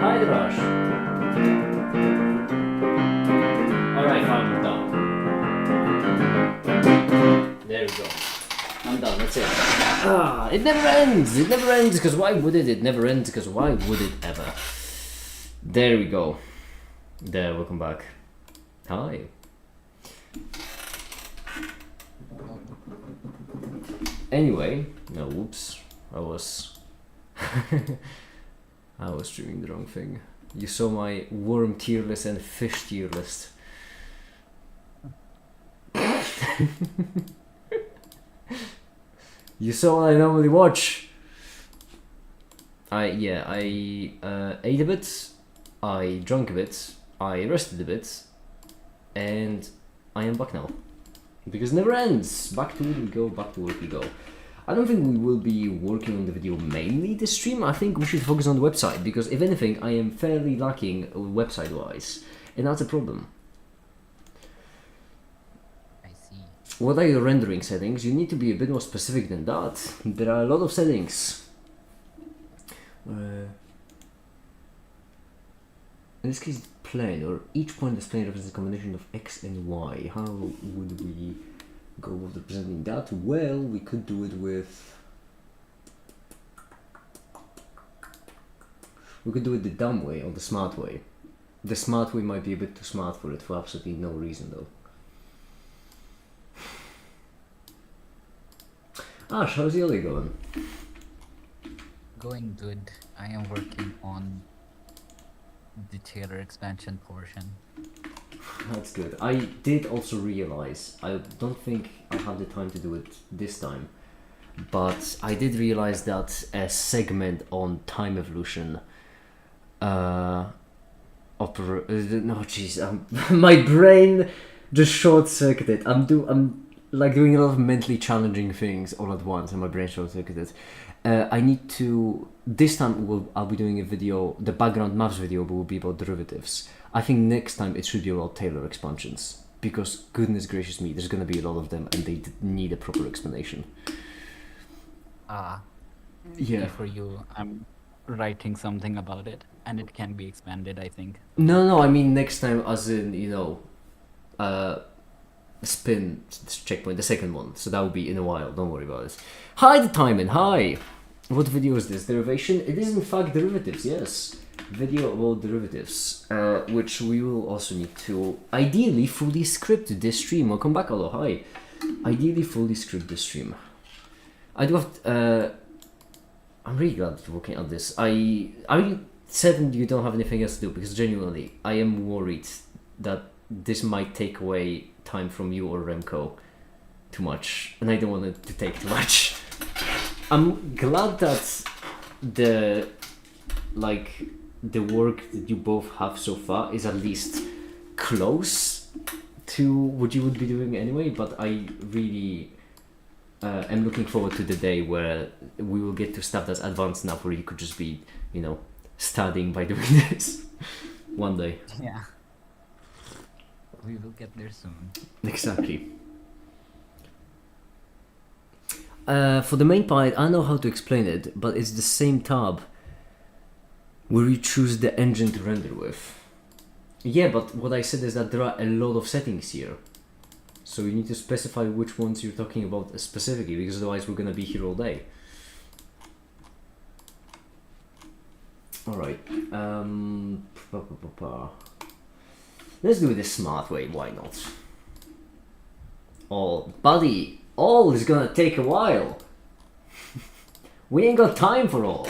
Hi, Raj. Alright, fine, I'm done. There we go. I'm done, that's it. It never ends! It never ends, because why would it? It never ends, because why would it ever? There we go. There, welcome back. Hi. Anyway, no, whoops. I was streaming the wrong thing. You saw my worm tier list and fish tier list. You saw what I normally watch. I ate a bit, I drank a bit, I rested a bit, and I am back now. Because it never ends. Back to work we go, back to work we go. I don't think we will be working on the video mainly this stream. I think we should focus on the website, because if anything, I am fairly lacking website wise, and that's a problem. I see. What are your rendering settings? You need to be a bit more specific than that. There are a lot of settings. In this case, plane, or each point of this plane represents a combination of x and y. How would we go with representing that? Well, we could do it with... We could do it the dumb way or the smart way. The smart way might be a bit too smart for it, for absolutely no reason though. Ash, how's your day going? Going good. I am working on the Taylor expansion portion. That's good. I did also realize, I don't think I'll have the time to do it this time, but I did realize that a segment on time evolution no jeez, my brain just short-circuited. I'm like doing a lot of mentally challenging things all at once and my brain short-circuited. I need to, this time I'll be doing a video, the background maps video will be about derivatives. I think next time it should be about Taylor expansions, because goodness gracious me, there's gonna be a lot of them and they need a proper explanation. Yeah. For you, I'm writing something about it, and it can be expanded, I think. No, I mean next time as in, you know, spin checkpoint, the second one, so that will be in a while, don't worry about it. Hi the Timon, hi! What video is this? Derivation? It is in fact derivatives, yes. Video about derivatives, which we will also need to ideally fully script this stream. Welcome back, hello, hi. Ideally fully script this stream. I do have, I'm really glad you're working on this. Are you certain you don't have anything else to do? Because genuinely, I am worried that this might take away time from you or Remco too much, and I don't want it to take too much. I'm glad that the work that you both have so far is at least close to what you would be doing anyway, but I really am looking forward to the day where we will get to stuff that's advanced enough where you could just be, you know, studying by doing this one day. Yeah. We will get there soon. Exactly. For the main part, I know how to explain it, but it's the same tab where you choose the engine to render with. Yeah, but what I said is that there are a lot of settings here. So you need to specify which ones you're talking about specifically, because otherwise we're gonna be here all day. Alright. Let's do it the smart way, why not? Oh, buddy, all is gonna take a while. We ain't got time for all.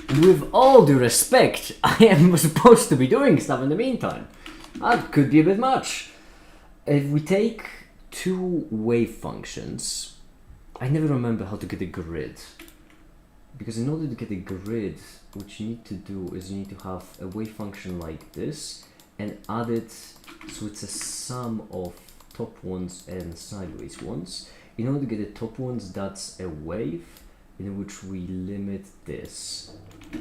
With all due respect, I am supposed to be doing stuff in the meantime. That could be a bit much. If we take two wave functions, I never remember how to get a grid. Because in order to get a grid, what you need to do is you need to have a wave function like this and add it so it's a sum of top ones and sideways ones. In order to get the top ones, that's a wave in which we limit this,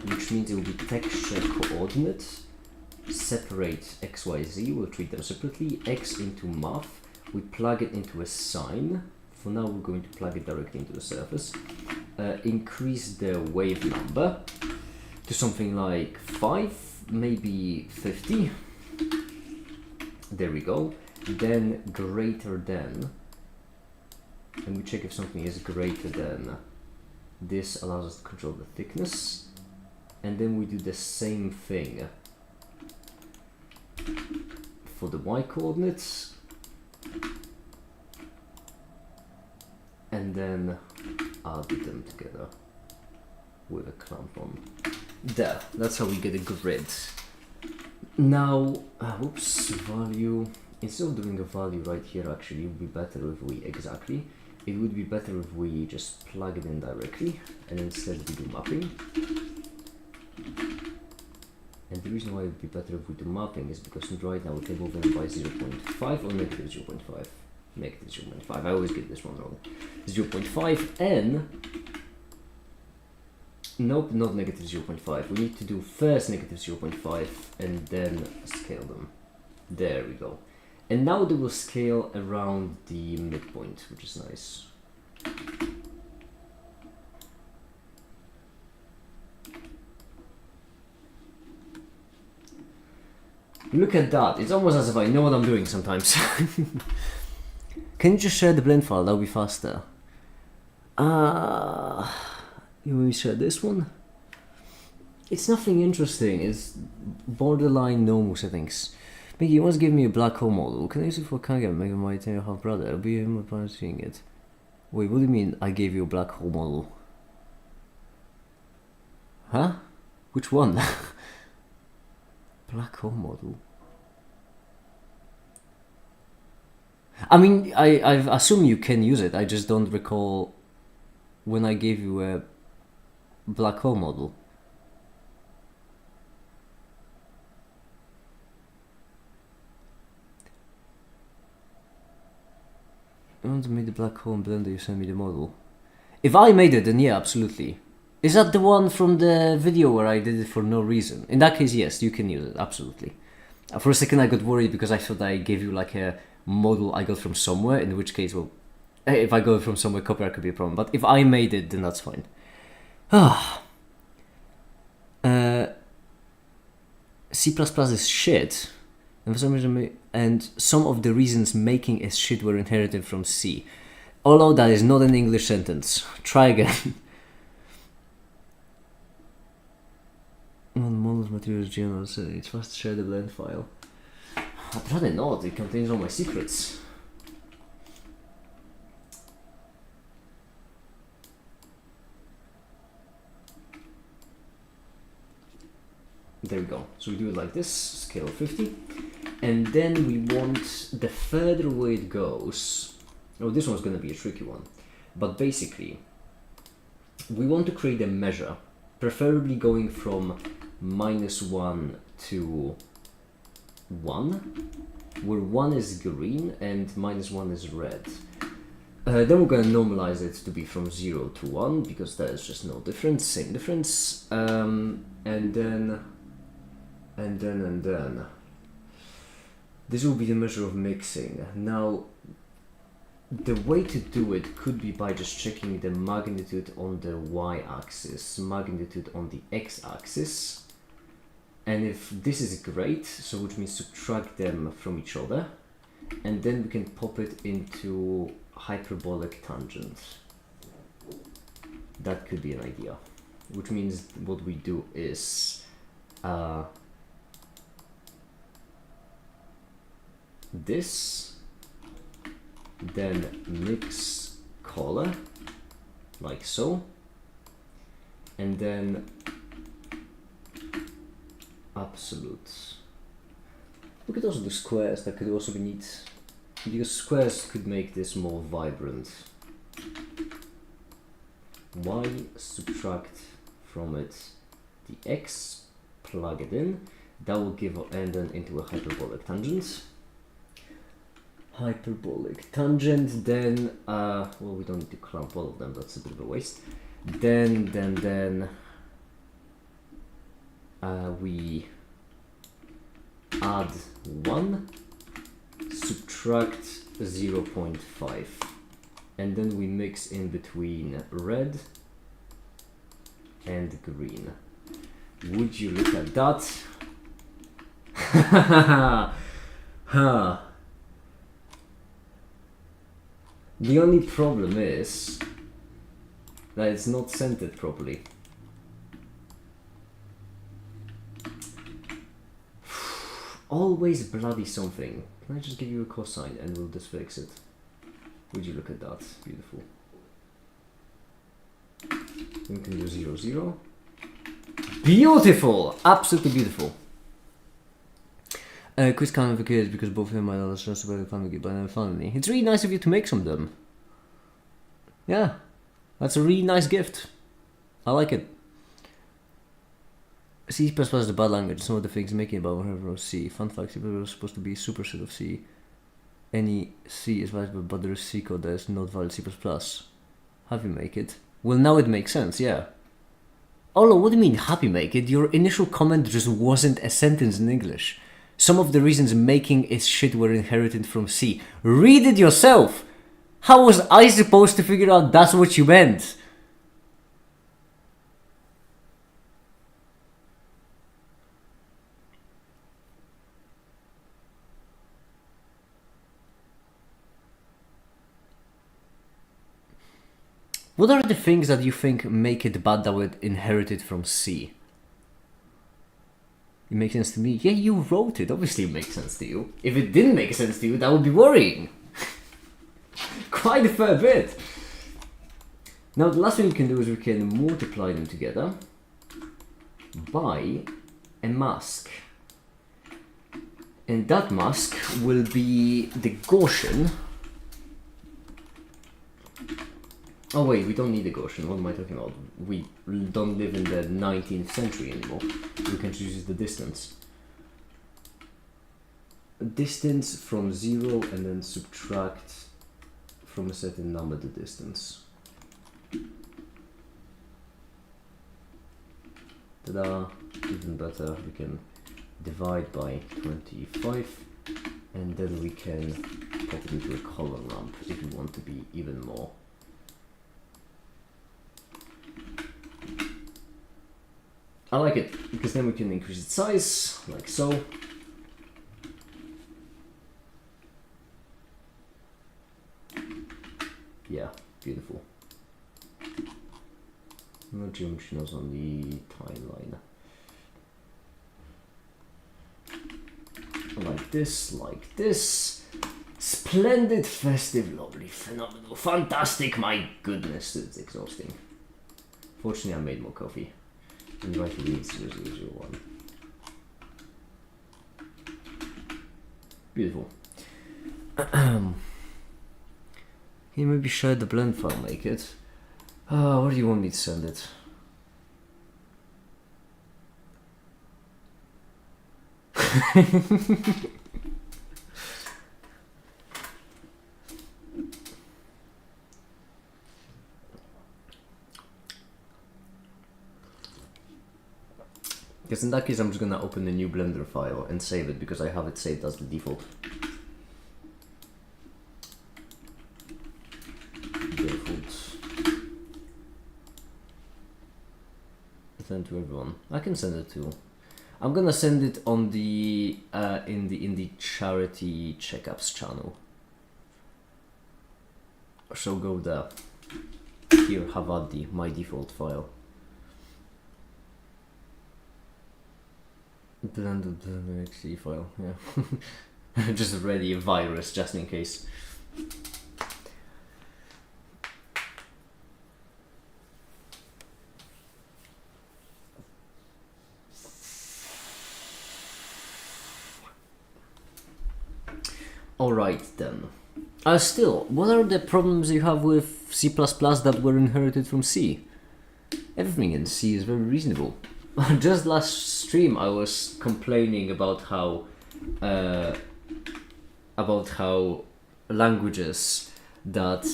which means it will be texture coordinate, separate x, y, z, we'll treat them separately, x into math, we plug it into a sine. For now we're going to plug it directly into the surface. Increase the wave number. to something like 5, maybe 50. There we go. Then greater than, and we check if something is greater than. This allows us to control the thickness, and then we do the same thing for the y coordinates, and then add them together with a clamp on. There, that's how we get a grid. Now, whoops, value. Instead of doing a value right here, actually, it would be better if we it would be better if we just plug it in directly, and instead we do mapping. And the reason why it would be better if we do mapping is because right now we can move in by 0.5 or negative 0.5. Negative 0.5, I always get this one wrong. 0.5 and... Nope, not negative 0.5. We need to do first negative 0.5 and then scale them. There we go. And now they will scale around the midpoint, which is nice. Look at that, it's almost as if I know what I'm doing sometimes. Can you just share the blend file? That'll be faster. You want me to share this one? It's nothing interesting, it's borderline normal settings. Mickey, you once gave me a black hole model. Can I use it for Kage and make my 10-year-old brother? I'll be him upon seeing it. Wait, what do you mean I gave you a black hole model? Huh? Which one? Black hole model? I mean, I assume you can use it. I just don't recall when I gave you a black hole model. I want to make the black hole in Blender, you send me the model. If I made it, then yeah, absolutely. Is that the one from the video where I did it for no reason? In that case, yes, you can use it, absolutely. For a second I got worried because I thought I gave you like a model I got from somewhere, in which case, well, if I got it from somewhere, copyright could be a problem. But if I made it, then that's fine. C++ is shit. And for some reason, and some of the reasons making it shit were inherited from C. Although that is not an English sentence. Try again. Models, materials, generals, it's fast to share the blend file. I'd rather not, it contains all my secrets. There we go. So we do it like this, scale 50. And then we want, the further away it goes, oh, this one's going to be a tricky one. But basically, we want to create a measure, preferably going from -1 to 1, where 1 is green and -1 is red. Then we're going to normalize it to be from 0 to 1, because there is just no difference, same difference. And then this will be the measure of mixing. Now, the way to do it could be by just checking the magnitude on the y-axis, magnitude on the x-axis, and if this is great, so which means subtract them from each other, and then we can pop it into hyperbolic tangent. That could be an idea, which means what we do is this, then mix color, like so, and then absolute. We could also do squares, that could also be neat, because squares could make this more vibrant. Y, subtract from it the x, plug it in, that will give and then into a hyperbolic tangent. Hyperbolic tangent, then well, we don't need to clamp all of them, that's a bit of a waste. Then we add 1, subtract 0.5, and then we mix in between red and green. Would you look at that? Huh. The only problem is that it's not centered properly. Always bloody something. Can I just give you a cosine and we'll just fix it? Would you look at that? Beautiful. We can do 0, 0. Beautiful! Absolutely beautiful. Quiz kind of kids because both of them might have just about the family, but never found any. It's really nice of you to make some of them. Yeah, that's a really nice gift. I like it. C++ is a bad language. Some of the things making about whatever C. Fun fact: C++ is supposed to be a superset of C. Any C is valid, but there is C code that is not valid C++. Have you make it? Well, now it makes sense. Yeah. Oh no, what do you mean happy make it? Your initial comment just wasn't a sentence in English. Some of the reasons making its shit were inherited from C. Read it yourself! How was I supposed to figure out that's what you meant? What are the things that you think make it bad that were inherited from C? It makes sense to me. Yeah, you wrote it. Obviously it makes sense to you. If it didn't make sense to you, that would be worrying. Quite a fair bit. Now the last thing we can do is we can multiply them together by a mask. And that mask will be the Gaussian. Oh wait, we don't need a Gaussian. What am I talking about? We don't live in the 19th century anymore. We can choose the distance. Distance from 0 and then subtract from a certain number the distance. Ta-da! Even better, we can divide by 25 and then we can pop it into a column ramp if we want to be even more. I like it, because then we can increase its size, like so. Yeah, beautiful. No geometry nodes on the timeline. Like this. Splendid, festive, lovely, phenomenal, fantastic, my goodness, it's exhausting. Fortunately, I made more coffee. And right read 0001. Beautiful. Here maybe share the blend file, make it. Where do you want me to send it? Because in that case I'm just gonna open a new Blender file and save it because I have it saved as the default. Send to everyone. I can send it to. I'm gonna send it on the in the charity checkups channel. So go there. Here, have at my default file. Blender.exe file. Yeah. Just ready a virus just in case. Alright then. Still, what are the problems you have with C++ that were inherited from C? Everything in C is very reasonable. Just last stream I was complaining about how languages that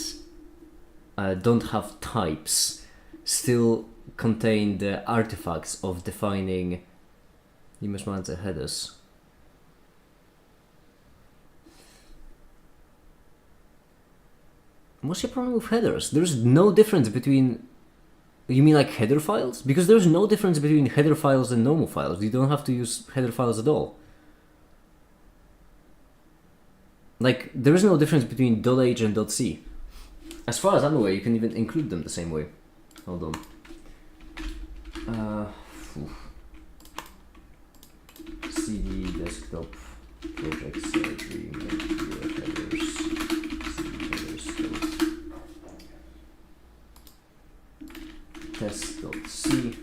don't have types still contain the artifacts of defining headers. What's your problem with headers? There's no difference between You mean like header files? Because there's no difference between header files and normal files. You don't have to use header files at all. Like, there is no difference between .h and .c. As far as I'm aware, you can even include them the same way. Hold on. CD, desktop, projects, directory, headers, CD headers, test.c,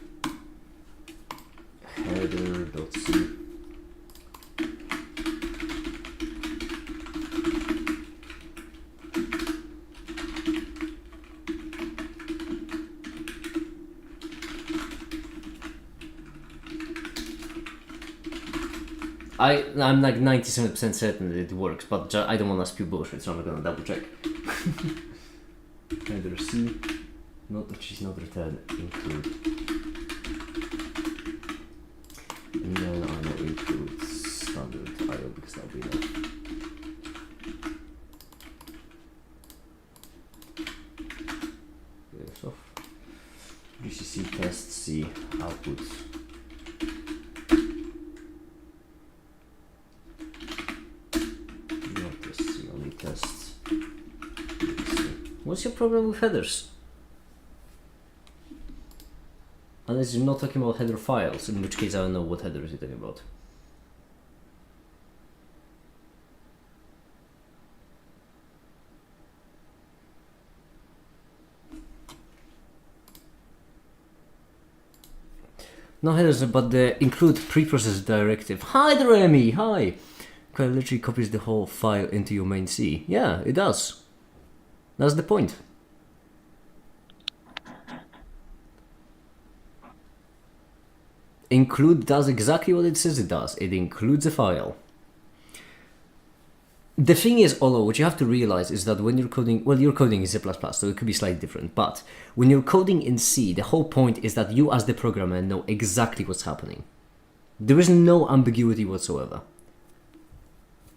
header.c. I'm like 97% certain that it works, but I don't want to spew bullshit, so I'm gonna double check. Header C, not that she's not returned, include. And then I will include standard IO because that'll be enough. Yes, off. GCC test C output. What's your problem with headers? Unless you're not talking about header files, in which case I don't know what headers you're talking about. No headers, but the include preprocessed directive. Hi there, Emmy. Hi. Quite literally copies the whole file into your main C. Yeah, it does. That's the point. Include does exactly what it says it does. It includes a file. The thing is, although, what you have to realize is that when you're coding, well, you're coding in C++, so it could be slightly different, but when you're coding in C, the whole point is that you as the programmer know exactly what's happening. There is no ambiguity whatsoever.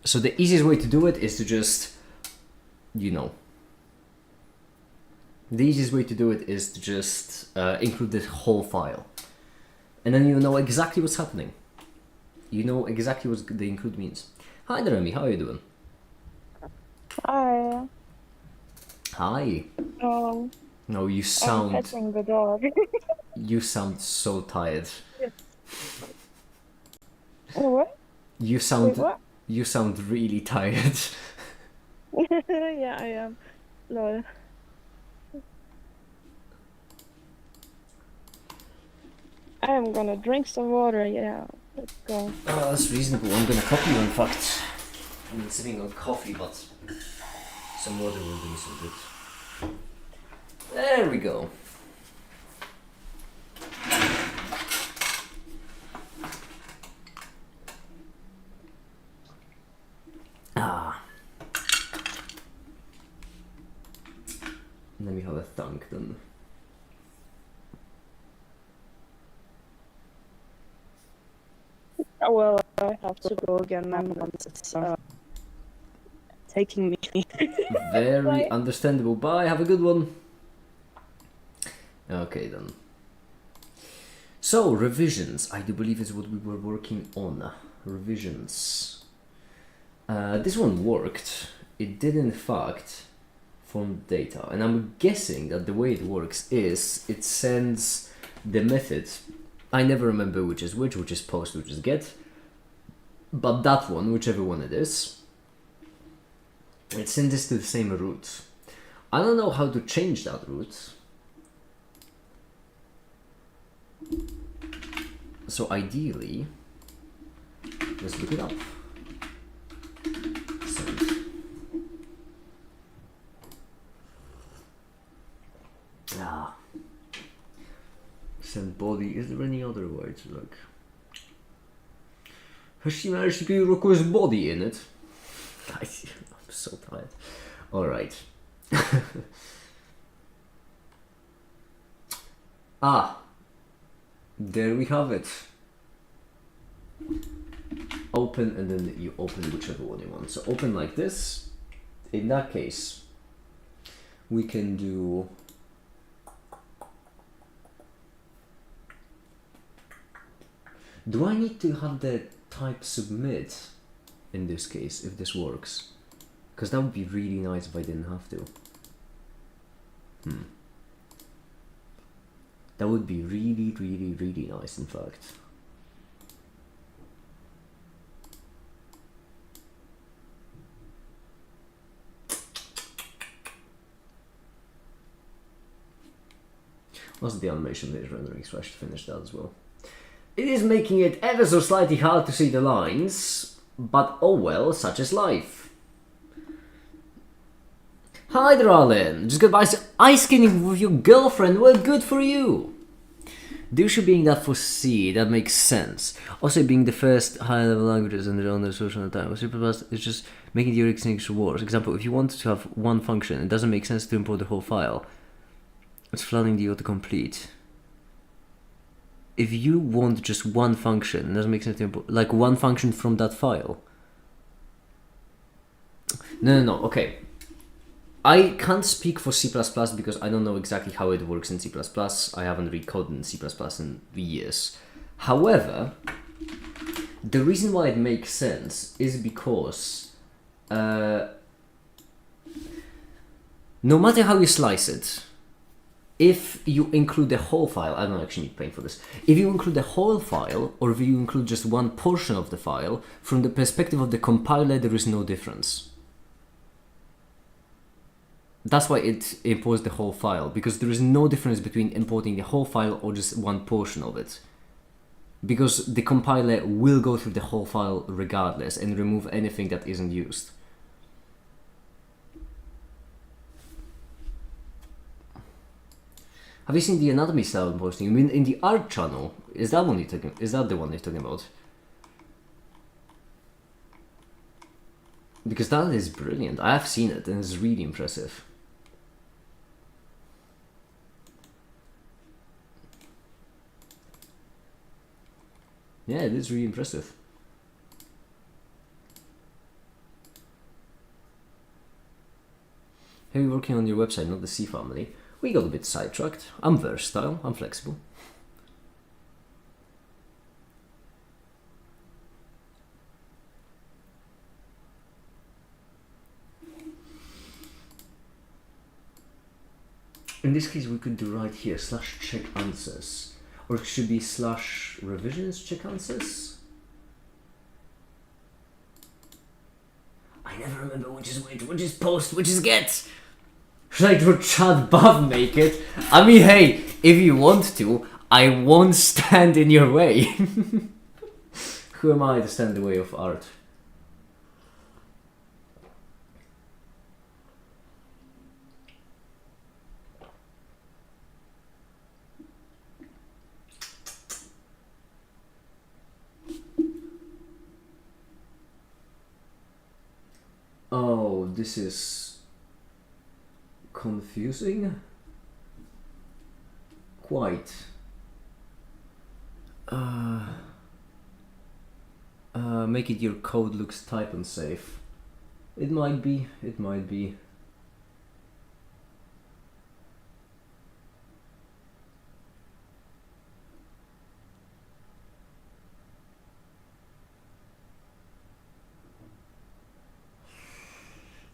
So the easiest way to do it is to just, you know, the easiest way to do it is to just include the whole file. And then you know exactly what's happening. You know exactly what the include means. Hi there, Emmy. How are you doing? Hi. Hi. No, you I'm sound... petting the dog. You sound so tired. What? You Wait, sound... what? You sound really tired. Yeah, I am. Lol. I am gonna drink some water, yeah. Let's go. Oh, that's reasonable. I'm gonna copy you, in fact. I'm sitting on coffee, but some water will do some good. There we go. Ah. Let me have a thunk then. Oh, well, I have to go again. My mom is taking me. Very Bye. understandable. Bye, have a good one. Okay then. So, revisions. I do believe is what we were working on. Revisions. This one worked. It did in fact form data. And I'm guessing that the way it works is it sends the method. I never remember which is post, which is get. But that one, whichever one it is, it sends this to the same root. I don't know how to change that root. So ideally, let's look it up. Send. Ah. Send body. Is there any other way to look? Has she managed to request body in it? I'm so tired. Alright. Ah. There we have it. Open and then you open whichever one you want. So open like this. In that case, we can do Do I need to have the type submit in this case if this works? Because that would be really nice if I didn't have to. That would be really, really, really nice, in fact. Also, the animation is rendering, so I should finish that as well. It is making it ever so slightly hard to see the lines, but oh well, such is life. Hi there, Arlen. Just got by ice skating with your girlfriend. Well, good for you. Douche being that for C, that makes sense. Also, being the first high-level languages and their own social time. It's just making the extinction worse. Example, if you want to have one function, it doesn't make sense to import the whole file. It's flooding the autocomplete. If you want just one function, it doesn't make sense to import, like one function from that file. No, okay. I can't speak for C++ because I don't know exactly how it works in C++. I haven't recoded in C++ in years. However, the reason why it makes sense is because no matter how you slice it, if you include the whole file, I don't actually need paint for this. If you include the whole file, or if you include just one portion of the file, from the perspective of the compiler, there is no difference. That's why it imports the whole file, because there is no difference between importing the whole file or just one portion of it. Because the compiler will go through the whole file regardless and remove anything that isn't used. Have you seen the anatomy style I'm posting? I mean, in the art channel, is that the one you're talking about? Because that is brilliant. I have seen it and it's really impressive. Yeah, it is really impressive. Heavy working on your website, not the C family. We got a bit sidetracked. I'm versatile, I'm flexible. In this case, we could do right here, /check answers. Or it should be /revisions check answers. I never remember which is which is post, which is get. Should I do chat buff make it? I mean, hey, if you want to, I won't stand in your way. Who am I to stand in the way of art? Oh, this is confusing. Quite. Make it your code looks type unsafe. It might be, it might be.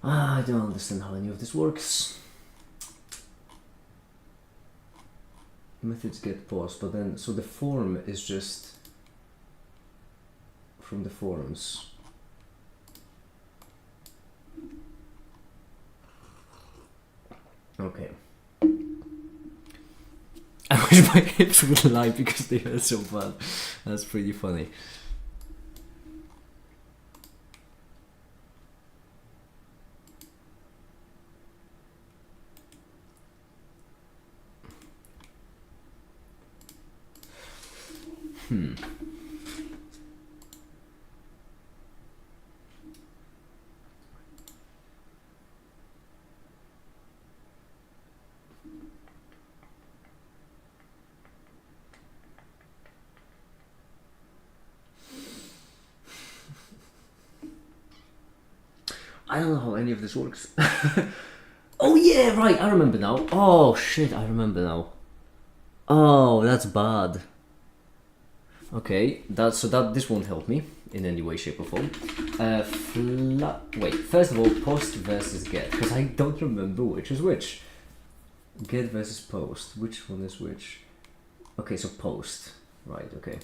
I don't understand how any of this works. Methods get paused, but then, so the form is just from the forums. Okay. I wish my hips would lie because they hurt so bad. That's pretty funny. I don't know how any of this works. Oh yeah, right, I remember now. Oh shit, I remember now. Oh, that's bad. Okay, this won't help me in any way, shape, or form. Wait. First of all, post versus get, because I don't remember which is which. Get versus post. Which one is which? Okay, so post. Right. Okay.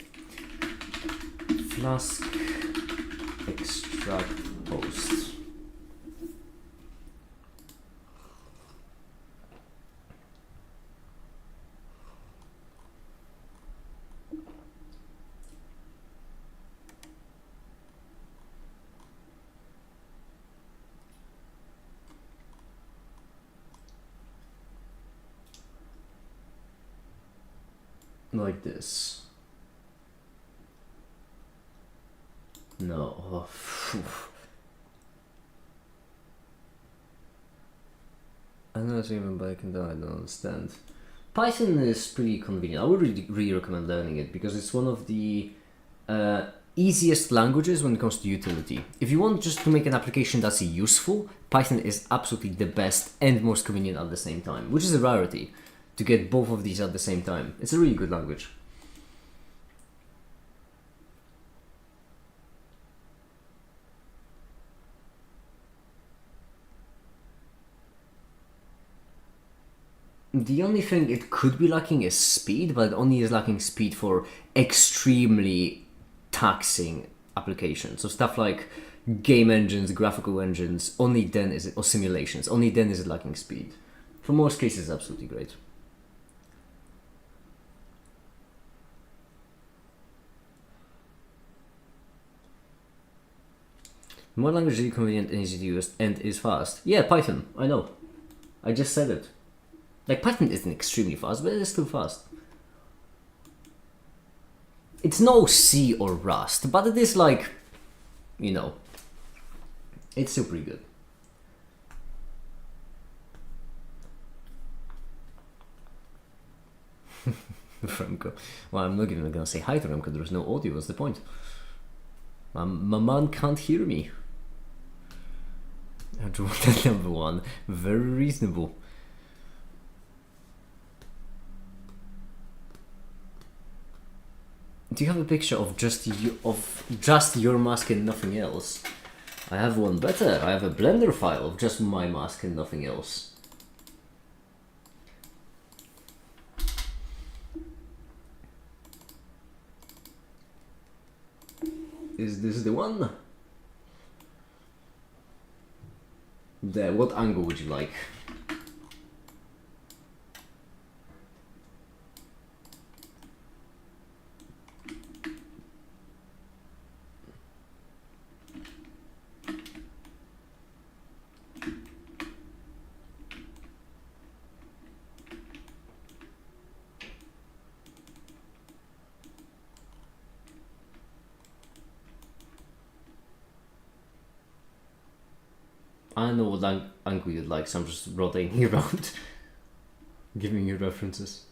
Flask extract post. Like this. No. Oh, I know it's even back and I don't understand. Python is pretty convenient. I would really recommend learning it because it's one of the easiest languages when it comes to utility. If you want just to make an application that's useful, Python is absolutely the best and most convenient at the same time, which is a rarity to get both of these at the same time. It's a really good language. The only thing it could be lacking is speed, but it only is lacking speed for extremely taxing applications. So stuff like game engines, graphical engines, only then is it, or simulations, only then is it lacking speed. For most cases, it's absolutely great. What language is convenient and easy to use and is fast? Yeah, Python, I know. I just said it. Like, Python isn't extremely fast, but it is still fast. It's no C or Rust, but it is like, you know, it's still pretty good. Remco. Well, I'm not even gonna say hi to Remco, there's no audio, what's the point? My man can't hear me. I drew that number one. Very reasonable. Do you have a picture of just your mask and nothing else? I have one better. I have a Blender file of just my mask and nothing else. Is this the one? There, what angle would you like? I know what angle you'd like, so I'm just rotating around, giving you references.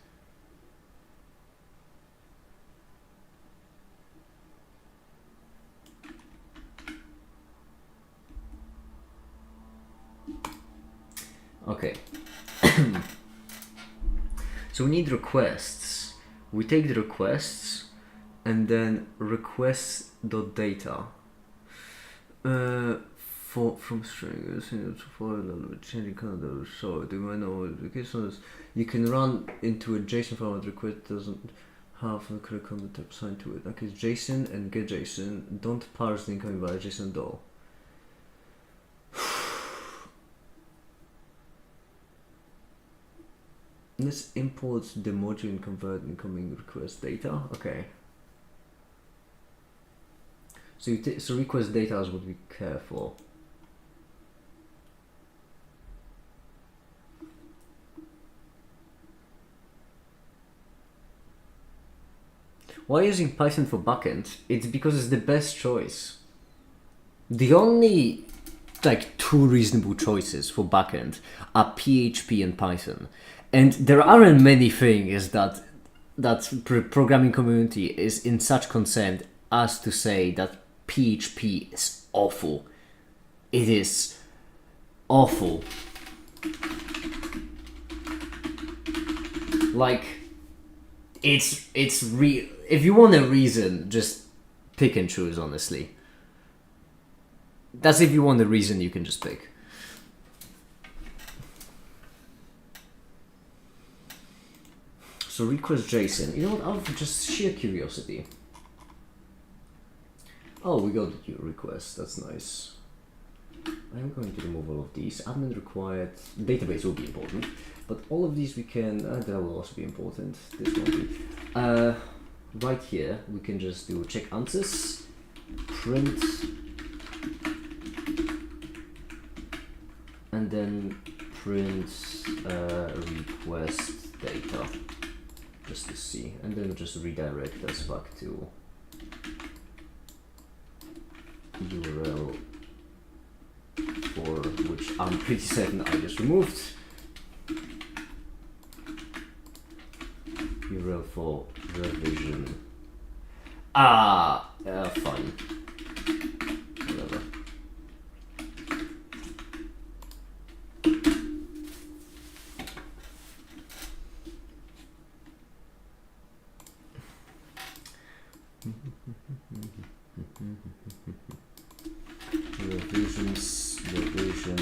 Okay. So we need requests. We take the requests and then requests.data. From string to file changing calendar. So do you know the case is you can run into a JSON format request doesn't have the correct content type assigned to it. Okay, it's JSON and get JSON. Don't parse the incoming by JSON doll. Let's import the module and convert incoming request data. Okay. So so request data is what we care for. Why using Python for backend? It's because it's the best choice. The only like two reasonable choices for backend are PHP and Python, and there aren't many things that programming community is in such consent as to say that PHP is awful. It is awful. Like, It's real. If you want a reason, just pick and choose. Honestly, that's if you want a reason, you can just pick. So request Jason. You know what? Out of just sheer curiosity. Oh, we got your request. That's nice. I'm going to remove all of these. Admin required. Database will be important, but all of these we can. That will also be important. This won't be. Right here we can just do check answers, print, and then print request data, just to see, and then just redirect us back to URL for which I'm pretty certain I just removed. URL for revision. Fine. Whatever. Revision.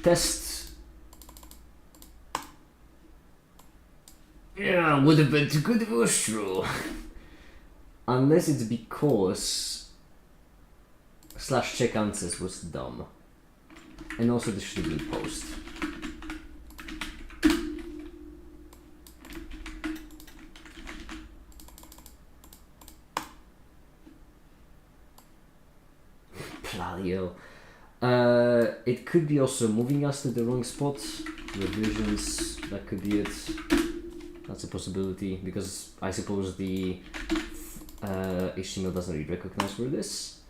Test. Yeah, would have been too good if it was true. Unless it's because / check answers was dumb. And also this should be post. Bloody hell. It could be also moving us to the wrong spot. Revisions, that could be it. That's a possibility, because I suppose the HTML doesn't really recognize where it is.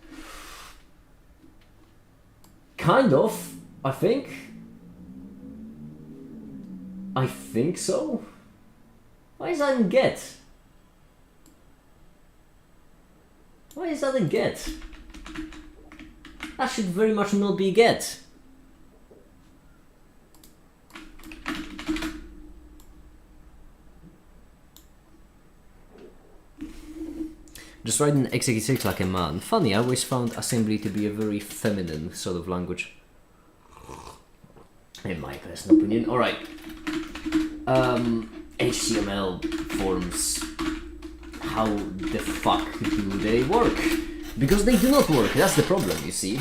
Kind of, I think. I think so. Why is that in get? Why is that in get? That should very much not be get. Just writing x86 like a man. Funny, I always found assembly to be a very feminine sort of language. In my personal opinion. Alright. HTML forms. How the fuck do they work? Because they do not work, that's the problem, you see.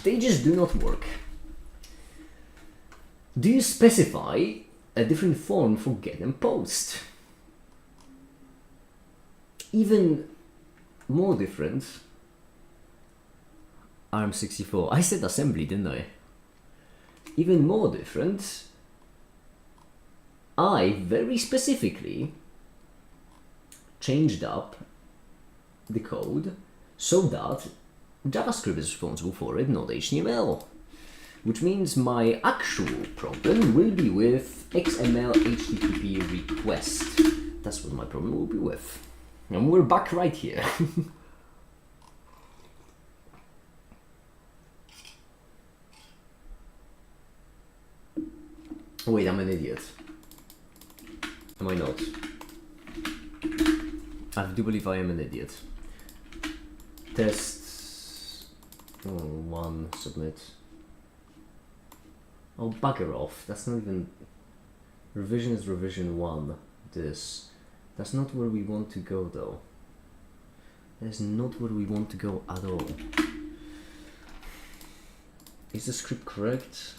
They just do not work. Do you specify a different form for get and post? Even more different. ARM64. I said assembly, didn't I? Even more different. I very specifically changed up the code so that JavaScript is responsible for it, not HTML. Which means my actual problem will be with XML HTTP request. That's what my problem will be with. And we're back right here. Wait, I'm an idiot. Am I not? I do believe I am an idiot. Test 1, submit. Oh, bugger off. That's not even... Revision is revision 1. This. That's not where we want to go, though. That's not where we want to go at all. Is the script correct?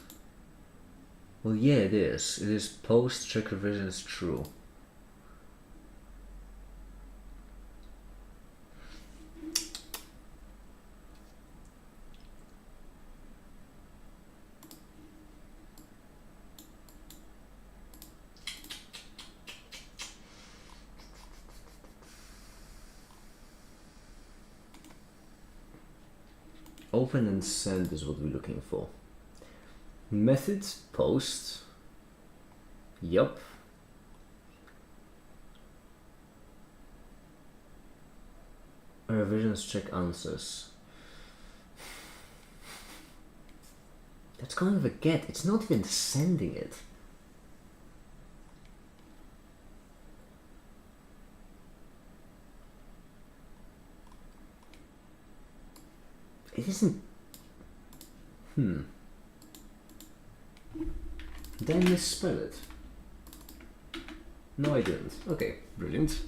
Well, yeah, it is. It is post check revision is true. Open and send is what we're looking for. Methods, post. Yup. Revisions, check answers. That's kind of a get. It's not even sending it. It isn't. Did I misspell it? No, I didn't. Okay, brilliant.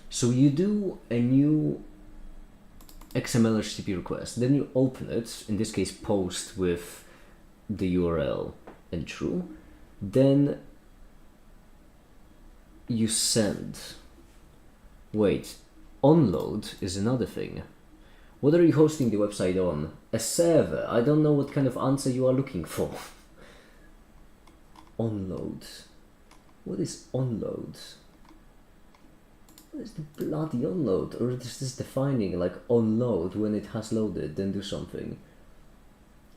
So you do a new XML HTTP request, then you open it, in this case post with the URL and true, then you send. Wait, onload is another thing. What are you hosting the website on? A server. I don't know what kind of answer you are looking for. Onload. What is onload? What is the bloody onload? Or is this defining like onload when it has loaded, then do something?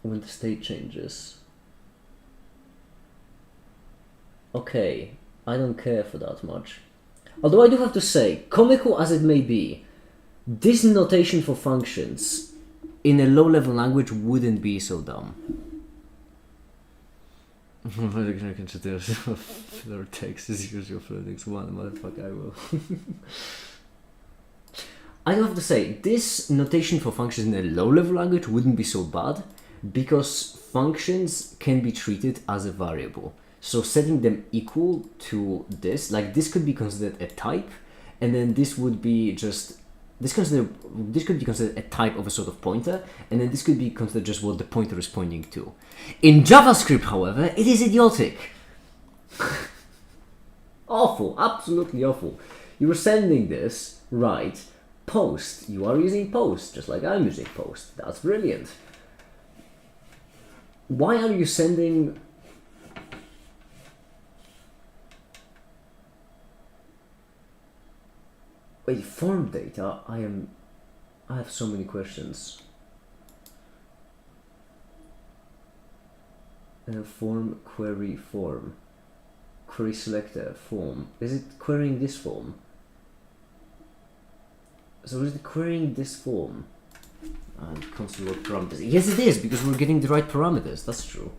When the state changes. Okay, I don't care for that much. Although I do have to say, comical as it may be, this notation for functions in a low-level language wouldn't be so dumb. Filler text is usual for next one, motherfucker, I will. I do have to say, this notation for functions in a low-level language wouldn't be so bad, because functions can be treated as a variable. So setting them equal to this, like this could be considered a type, and then this would be just this could be considered a type of a sort of pointer, and then this could be considered just what the pointer is pointing to. In JavaScript, however, it is idiotic. Awful, absolutely awful. You were sending this, right? Post. You are using post, just like I'm using post. That's brilliant. Why are you sending... Wait, form data? I have so many questions. Form, query, form. Query selector, form. Is it querying this form? So is it querying this form? And console log parameters. Yes, it is, because we're getting the right parameters. That's true.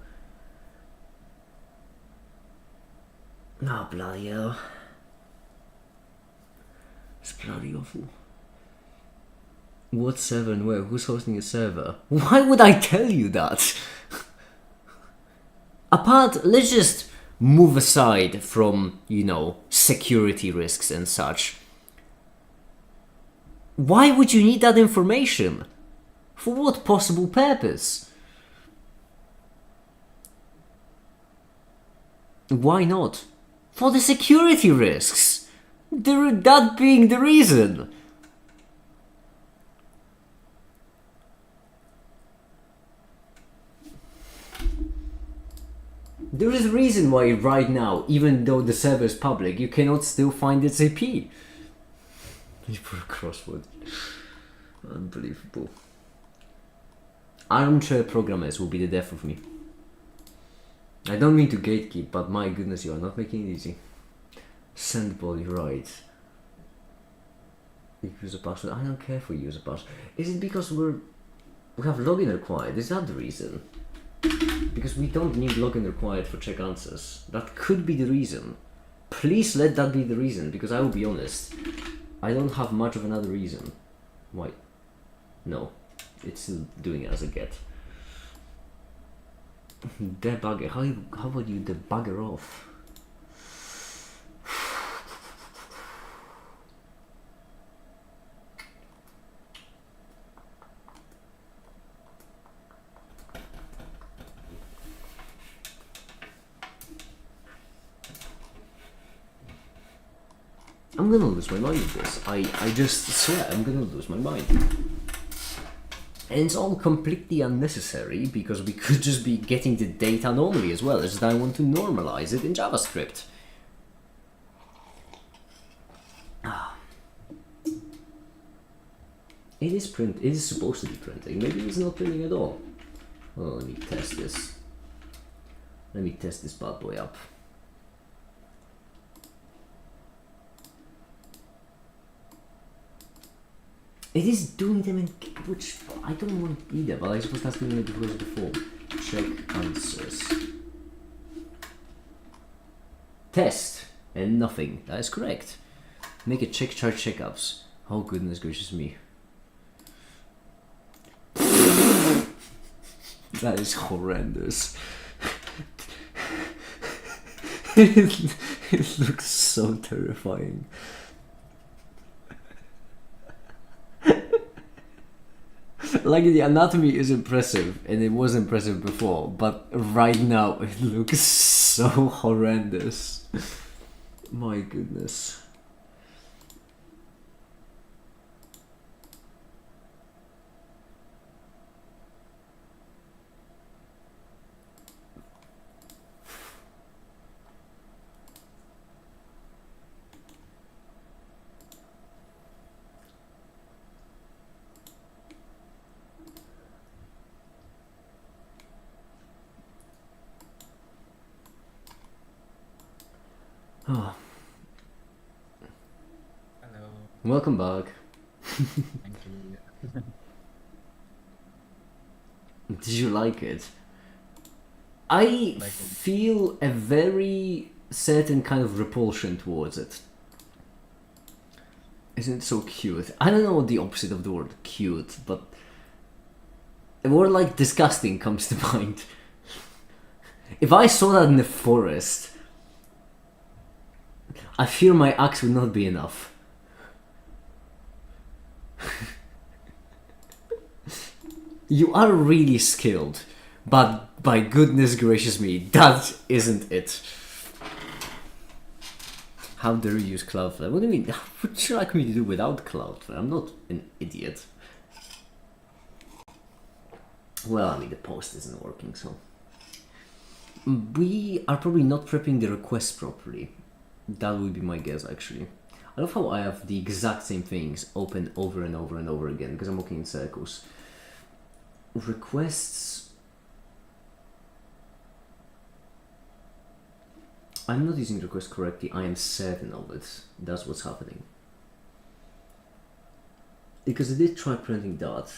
Oh, bloody hell. It's bloody awful. What server and where? Who's hosting a server? Why would I tell you that? Apart, let's just move aside from, you know, security risks and such. Why would you need that information? For what possible purpose? Why not? For the security risks. That being the reason. There is a reason why right now, even though the server is public, you cannot still find its IP. You put a crossword. Unbelievable. Armchair programmers will be the death of me. I don't mean to gatekeep, but my goodness, you are not making it easy. Sendball, you're right. User password. I don't care for user password. Is it because we have login required? Is that the reason? Because we don't need login required for check answers. That could be the reason. Please let that be the reason, because I will be honest, I don't have much of another reason. Why? No, it's still doing it as a get. Debugger. How would you debugger off? I'm gonna lose my mind with this. I just swear I'm gonna lose my mind. And it's all completely unnecessary because we could just be getting the data normally as well. It's just I want to normalize it in JavaScript. It is print. It is supposed to be printing. Maybe it's not printing at all. Oh, let me test this. Let me test this bad boy up. It is doing them in, which I don't want either, but I suppose that's doing it because of the form. Check answers. Test and nothing. That is correct. Make a check chart checkups. Oh goodness gracious me. That is horrendous. It looks so terrifying. Like, the anatomy is impressive, and it was impressive before, but right now it looks so horrendous. My goodness. Oh, Hello. welcome back. Thank you. Did you like it? I Like it. feel a very certain kind of repulsion towards it. Isn't it so cute? I don't know what the opposite of the word cute, but a word like disgusting comes to mind. If I saw that in the forest, I fear my axe would not be enough. You are really skilled, but by goodness gracious me, that isn't it. How dare you use Cloudflare? What do you mean? What would you like me to do without Cloudflare? I'm not an idiot. Well, I mean, the post isn't working, so... We are probably not prepping the request properly. That would be my guess, actually. I love how I have the exact same things open over and over and over again, because I'm walking in circles. Requests... I'm not using request correctly, I am certain of it. That's what's happening. Because I did try printing that.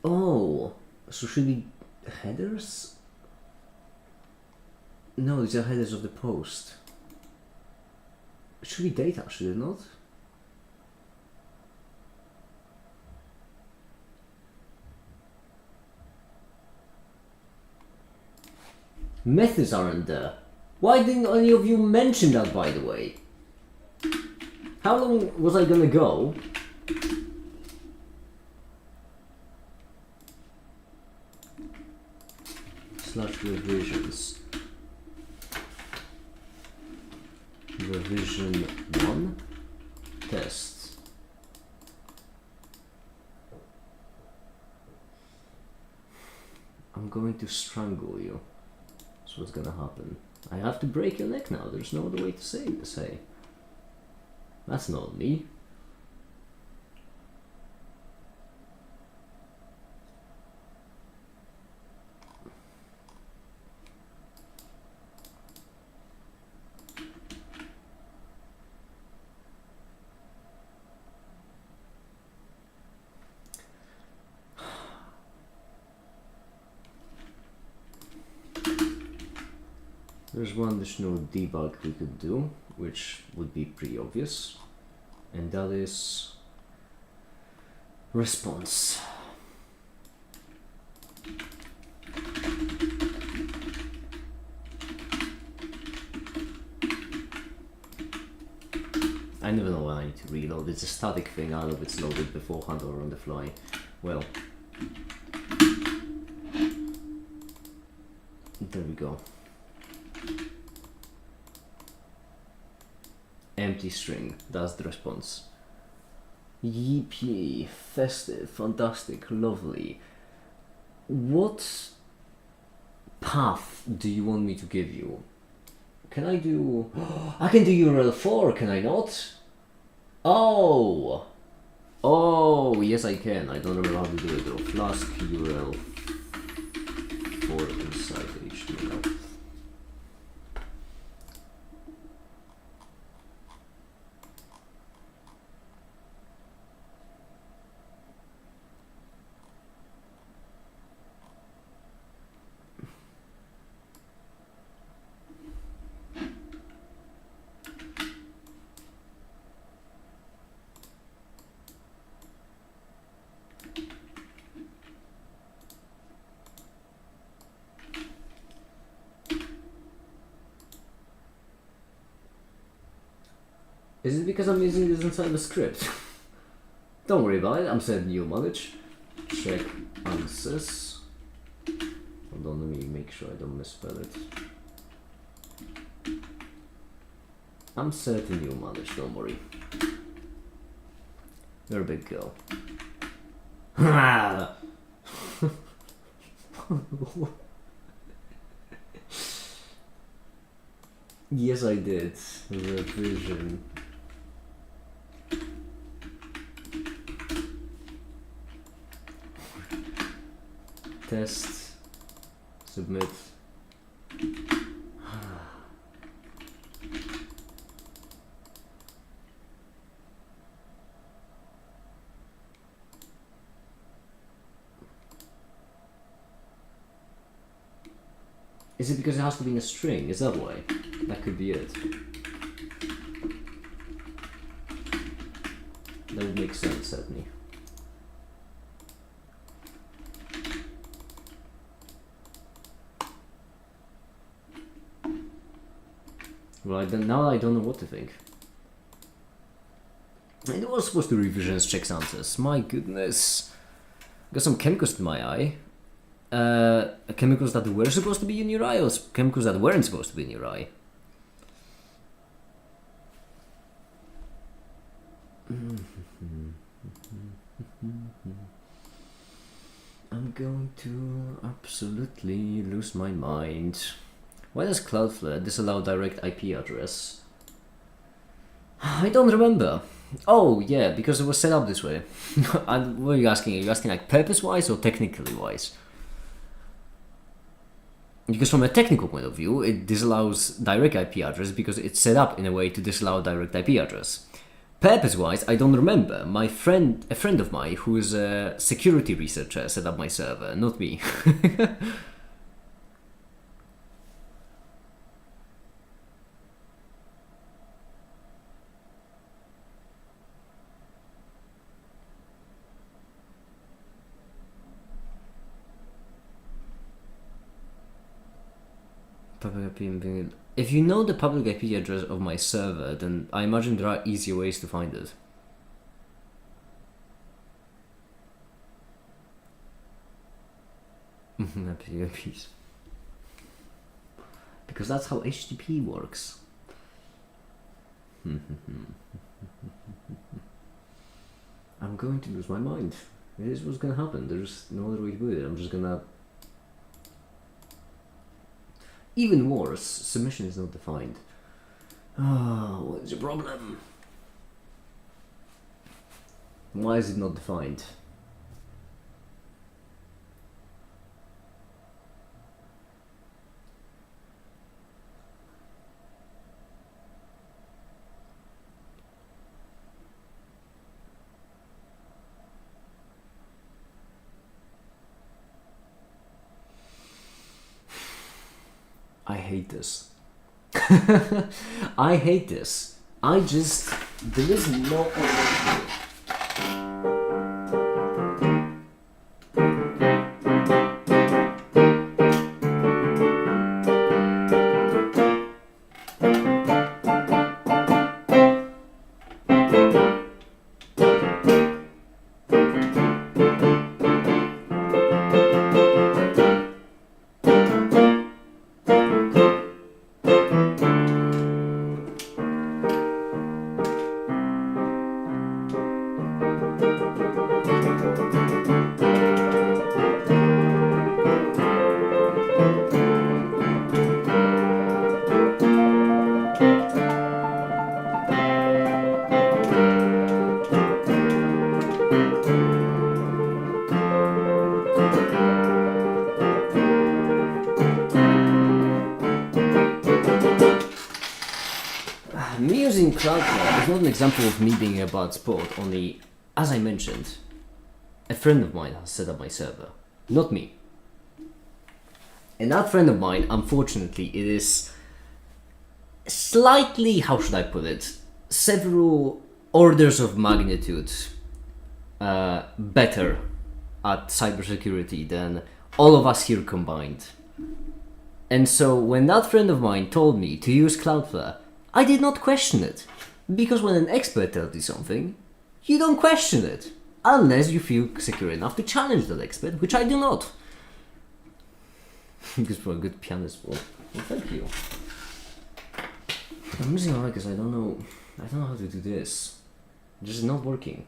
Oh, so should we headers? No, these are headers of the post. It should be data, should it not? Methods aren't there. Why didn't any of you mention that, by the way? How long was I gonna go? Slash revisions. Revision 1. Tests. I'm going to strangle you. That's what's gonna happen. I have to break your neck now. There's no other way to say. That's not me. There's one additional debug we could do, which would be pretty obvious, and that is response. I never know when I need to reload. It's a static thing, I don't know if it's loaded beforehand or on the fly. Well, there we go. Empty string, that's the response. Yippee, festive, fantastic, lovely. What path do you want me to give you? Can I do... I can do URL 4, can I not? Oh! Oh, yes I can. I don't remember how to do it though. Flask URL 4 inside HTML. Is it because I'm using this inside the script? Don't worry about it, I'm sending you manage. Check answers. Hold on, let me make sure I don't misspell it. I'm certain you manage, don't worry. You're a big girl. Yes, I did. Revision. Test. Submit. Is it because it has to be in a string? Is that why? That could be it. That would make sense, certainly. Well, now I don't know what to think. It was supposed to revisions checks answers. My goodness. Got some chemicals in my eye. Chemicals that were supposed to be in your eye, or chemicals that weren't supposed to be in your eye? I'm going to absolutely lose my mind. Why does Cloudflare disallow direct IP address? I don't remember. Oh yeah, because it was set up this way. What are you asking? Are you asking like purpose-wise or technically wise? Because from a technical point of view, it disallows direct IP address because it's set up in a way to disallow direct IP address. Purpose-wise, I don't remember. A friend of mine who is a security researcher set up my server, not me. If you know the public IP address of my server, then I imagine there are easier ways to find it. IPs. Because that's how HTTP works. I'm going to lose my mind. It is what's gonna happen. There's no other way to do it. I'm just gonna... Even worse, submission is not defined. Oh, what is your problem? Why is it not defined? I hate this. I hate this. There is no other way to do it. it's not an example of me being a bad sport, only, as I mentioned, a friend of mine has set up my server, not me. And that friend of mine, unfortunately, it is slightly, how should I put it, several orders of magnitude better at cybersecurity than all of us here combined. And so when that friend of mine told me to use Cloudflare, I did not question it. Because when an expert tells you something, you don't question it. Unless you feel secure enough to challenge that expert, which I do not. Because for a good pianist, well, thank you. I'm losing a lot because I don't know how to do this. It's just not working.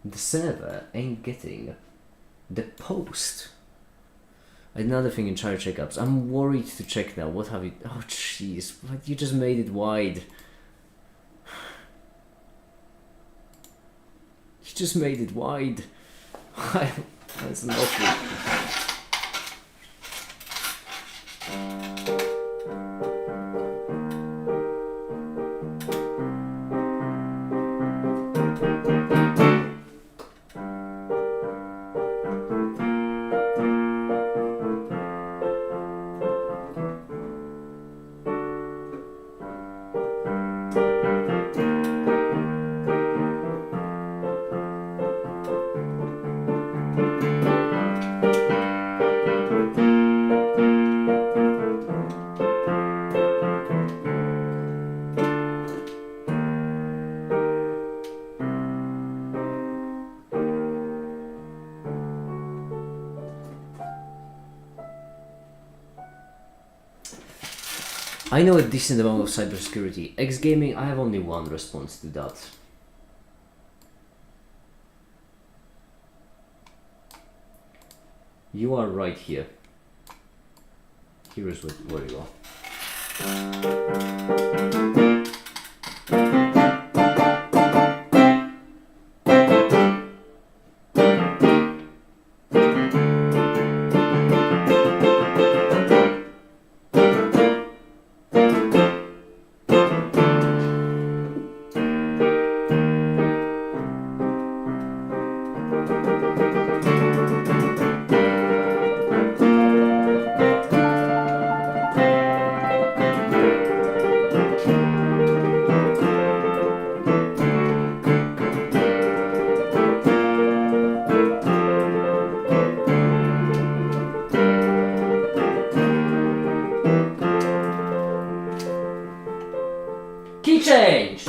The server ain't getting the post. Another thing in child checkups. I'm worried to check now. What have you? Oh jeez, but you just made it wide. You just made it wide. That's an awful. I know a decent amount of cybersecurity. X-gaming, I have only one response to that. You are right here. Here is where you are. Key change!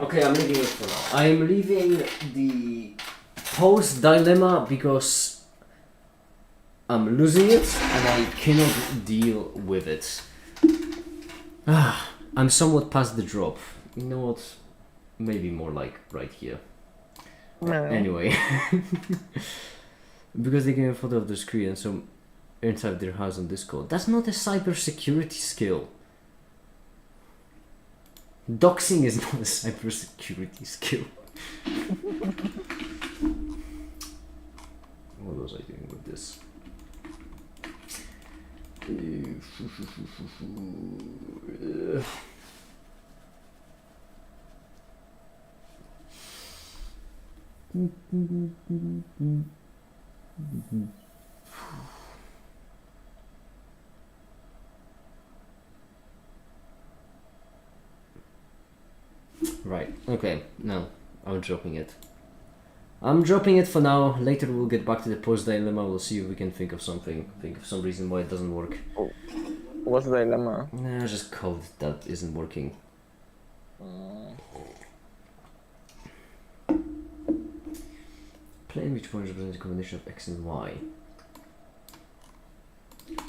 Okay, I'm leaving it for now. I'm leaving the post dilemma because I'm losing it and I cannot deal with it. I'm somewhat past the drop. You know what? Maybe more like right here. No. Anyway. Because they gave a photo of the screen and some inside their house on Discord. That's not a cybersecurity skill. Doxing is not a cybersecurity skill. What was I doing with this? Right, okay, no, I'm dropping it. I'm dropping it for now. Later we'll get back to the post dilemma. We'll see if we can think of something. Think of some reason why it doesn't work. What's the dilemma? Nah, just code that isn't working. Plane which points represent a combination of x and y.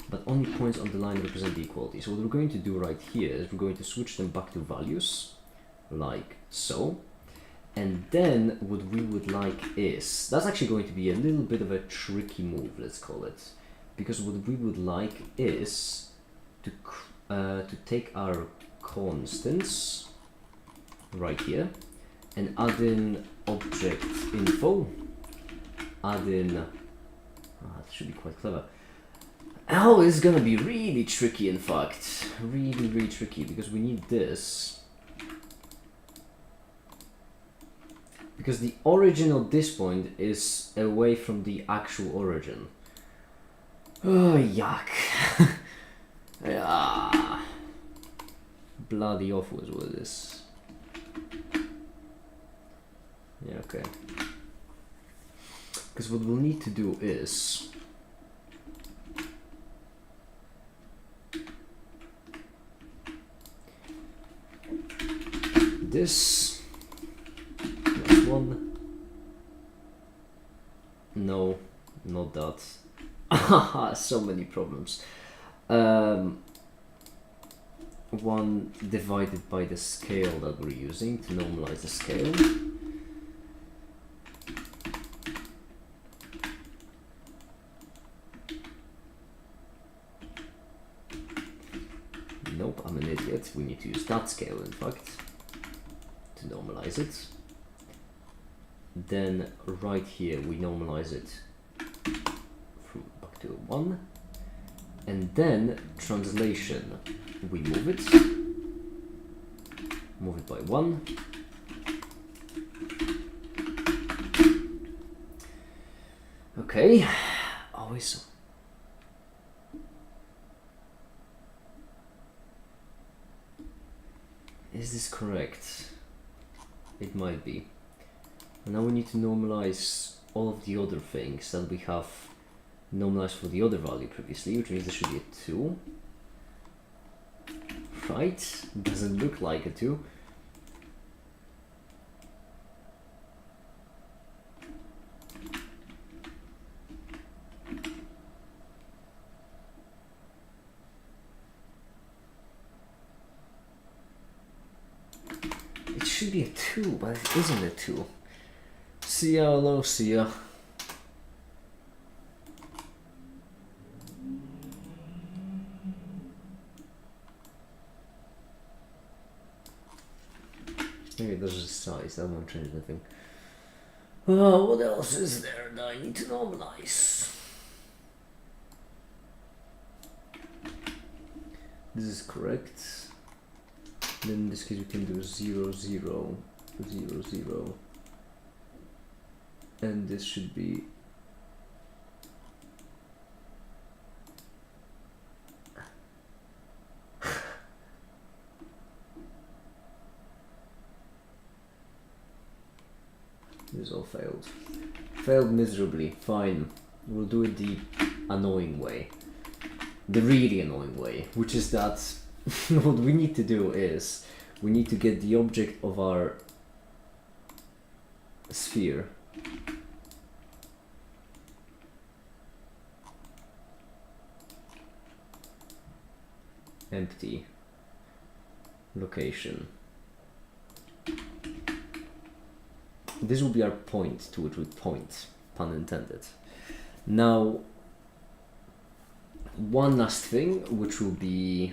But only points on the line represent the equality. So what we're going to do right here is we're going to switch them back to values. Like so. And then what we would like is, that's actually going to be a little bit of a tricky move, let's call it, because what we would like is to take our constants right here and add in object info, add in, that should be quite clever. Oh, this is gonna be really tricky, in fact, really tricky, because we need this. Because the origin of this point is away from the actual origin. Oh, yuck. Yeah. Bloody awful is what it is. Yeah, okay. Because what we'll need to do is... this... plus 1. No, not that. So many problems. 1 divided by the scale that we're using to normalize the scale. Nope, I'm an idiot. We need to use that scale, in fact, to normalize it. Then right here we normalize it back to 1. And then translation, we move it by 1. Okay, always. Is this correct? It might be. And now we need to normalize all of the other things that we have normalized for the other value previously, which means there should be a 2. Right? Doesn't look like a 2. It should be a 2, but it isn't a 2. See ya, hello, see ya. Maybe that's just size, that won't change anything. Oh, what else is there that I need to normalize? This is correct. Then in this case we can do 0, 0, 0, 0. And this should be this all failed. Failed miserably. Fine. We'll do it the annoying way. The really annoying way, which is that what we need to do is we need to get the object of our sphere empty location. This will be our point to which we point, pun intended. Now, one last thing, which will be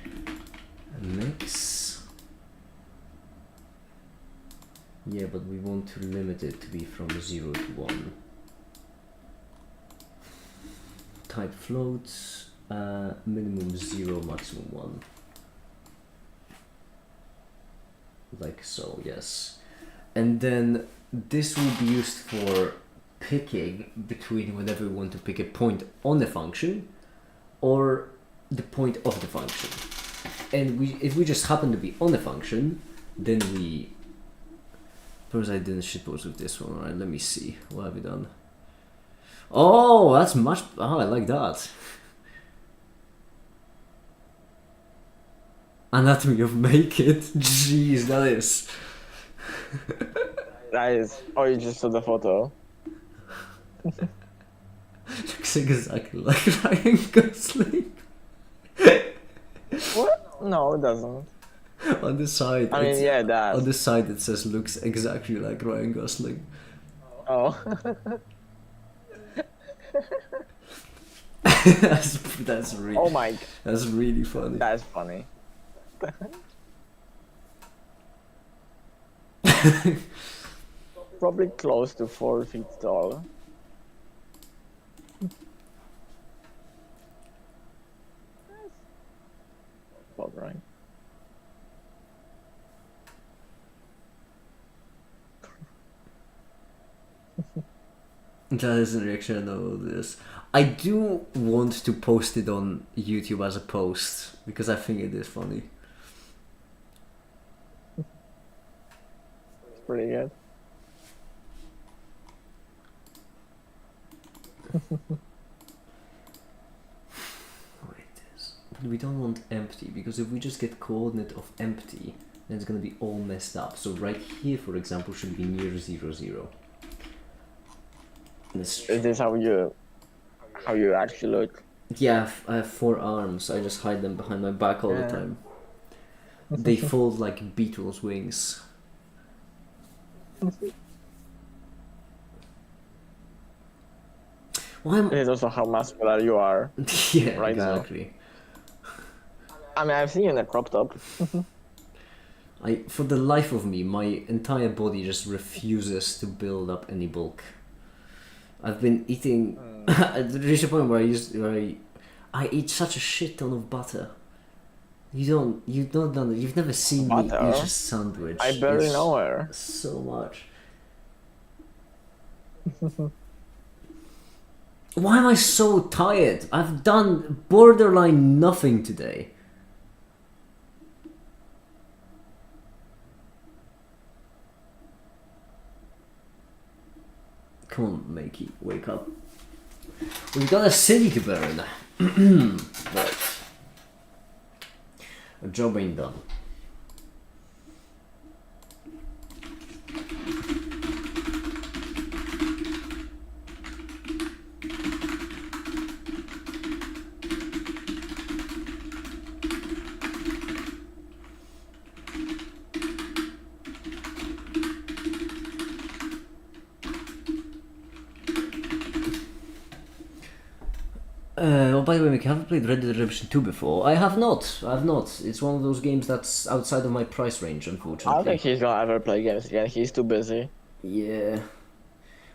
a mix. Yeah, but we want to limit it to be from 0 to 1. Type floats, minimum 0, maximum 1. Like so, yes. And then this will be used for picking between whenever we want to pick a point on the function or the point of the function. And if we just happen to be on the function, then we... Suppose I didn't shitpost with this one, alright, let me see. What have we done? Oh, that's much... Oh, I like that. Anatomy of make it. Jeez, that is... That is. Oh, you just saw the photo. Looks exactly like Ryan Gosling. What? No, it doesn't. On the side, I mean, yeah, on that. the side it says looks exactly like Ryan Gosling. Oh. That's really Oh my. that's really funny. That's funny. Probably close to 4 feet tall. About right. That is a reaction to all this. I do want to post it on YouTube as a post because I think it is funny. It's pretty good. But we don't want empty because if we just get coordinate of empty, then it's gonna be all messed up. So right here, for example, should be near 0, 0. Is this how you actually look? Yeah, I have 4 arms. I just hide them behind my back all the Yeah. time. They fold like beetles' wings. Why am It is also how muscular you are. yeah, Right now. exactly. I mean, I've seen you in a crop top. For the life of me, my entire body just refuses to build up any bulk. I've been eating. There's a point where I eat such a shit ton of butter. You've never seen me Butter? eat a sandwich. I barely It's know her. so much. Why am I so tired? I've done borderline nothing today. Come on, Makey, wake up. We've got a city to burn. Right. A job ain't done. Oh, by the way, Mickey, have you played Red Dead Redemption 2 before? I have not. I have not. It's one of those games that's outside of my price range, I don't unfortunately. think he's gonna ever play games again. He's too busy. Yeah.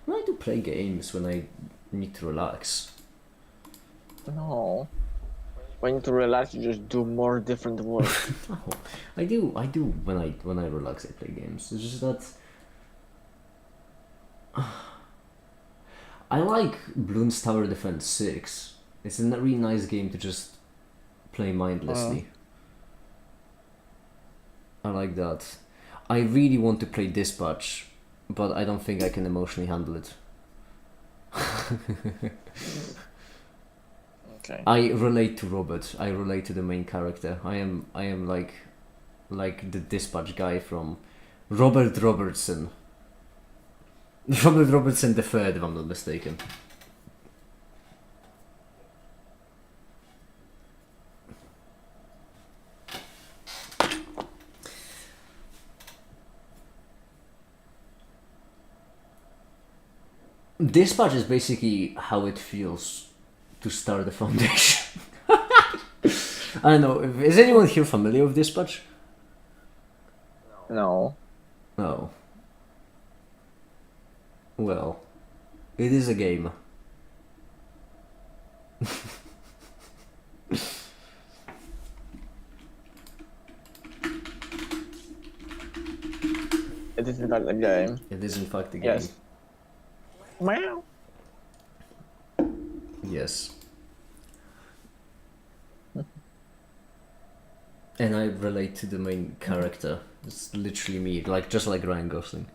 Well, I do play games when I need to relax. No. When you need to relax, you just do more different work. Oh, I do when I relax I play games. It's just that I like Bloons Tower Defense 6. It's a really nice game to just play mindlessly. I like that. I really want to play Dispatch, but I don't think I can emotionally handle it. Okay. I relate to Robert. I relate to the main character. I am like the Dispatch guy from Robert Robertson. Robert Robertson the third, if I'm not mistaken. Dispatch is basically how it feels to start the foundation. I don't know. Is anyone here familiar with Dispatch? No. No. Well, it is a game. It is in fact a game. It is in fact a game. Yes. Meow. Yes. And I relate to the main character. It's literally me, just like Ryan Gosling.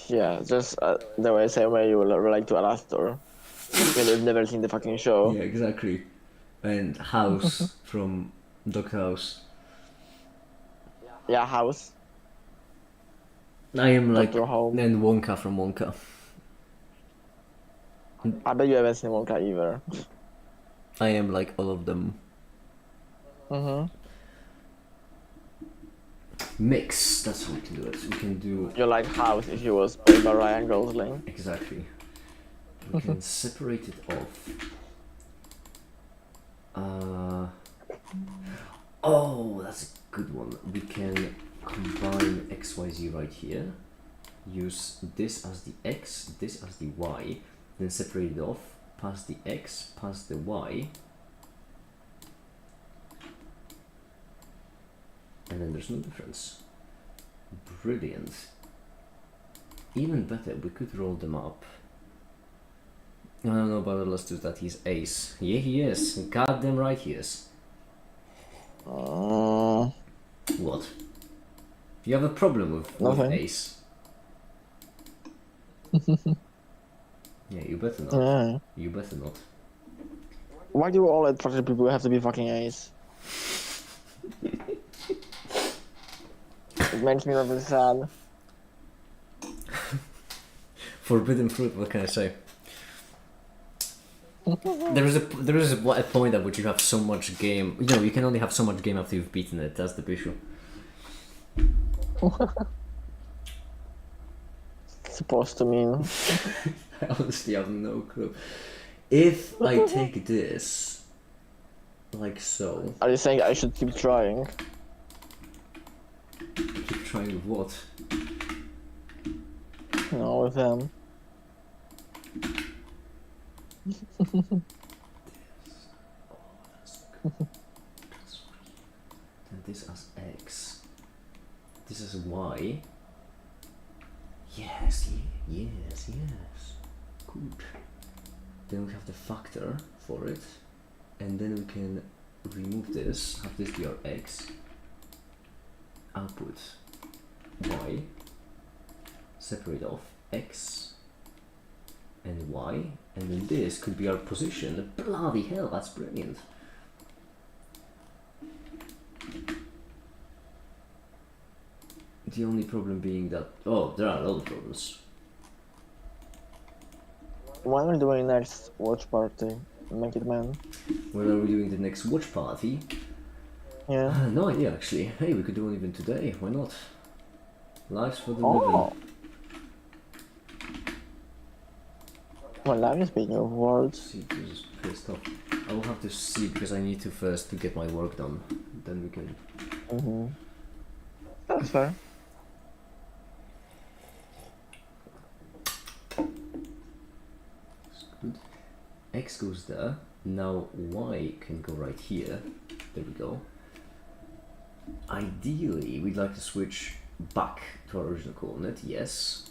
Yeah, just the same way you will relate to Alastor. When you've never seen the fucking show. Yeah, exactly. And House from Doctor House. Yeah, House. I am like Dr. Home. and Wonka from Wonka. I bet you haven't seen Wonka either. I am like all of them. Mm-hmm. Mix, that's how we can do it. We can do You're like House if you was played by Ryan Gosling. exactly. We can separate it off. Oh, that's a good one. We can combine XYZ right here. Use this as the X, this as the Y, then separate it off, pass the X, pass the Y, and then there's no difference. Brilliant. Even better, we could roll them up. I don't know about let's do that. He's ace. Yeah, he is. Goddamn right he is. What? You have a problem with Nothing. ace? Yeah, you better not. Yeah. You better not. Why do all attractive people have to be fucking ace? It makes me really sad. Forbidden fruit. What can I say? There is a point at which you have so much game. You know, you can only have so much game after you've beaten it. That's the issue. Supposed to mean. I honestly have no clue. If I take this, like so, Are you saying I should keep trying? keep trying with what? No, with him. Then this as X. This is Y. Yes, yes. Good. Then we have the factor for it. And then we can remove this, have this be our X. Output Y. Separate off X and Y. And then this could be our position. Bloody hell, that's brilliant. The only problem being that, oh, there are other problems. When are we doing next watch party? Make it man. When are we doing the next watch party? Yeah. No idea actually. Hey, we could do it even today. Why not? Lives for the Oh. living. Well, I'm speaking of words. See, this is pissed off. I will have to see because I need to first to get my work done. Then we can. That's fair. Good. X goes there. Now Y can go right here. There we go. Ideally, we'd like to switch back to our original coordinate. Yes.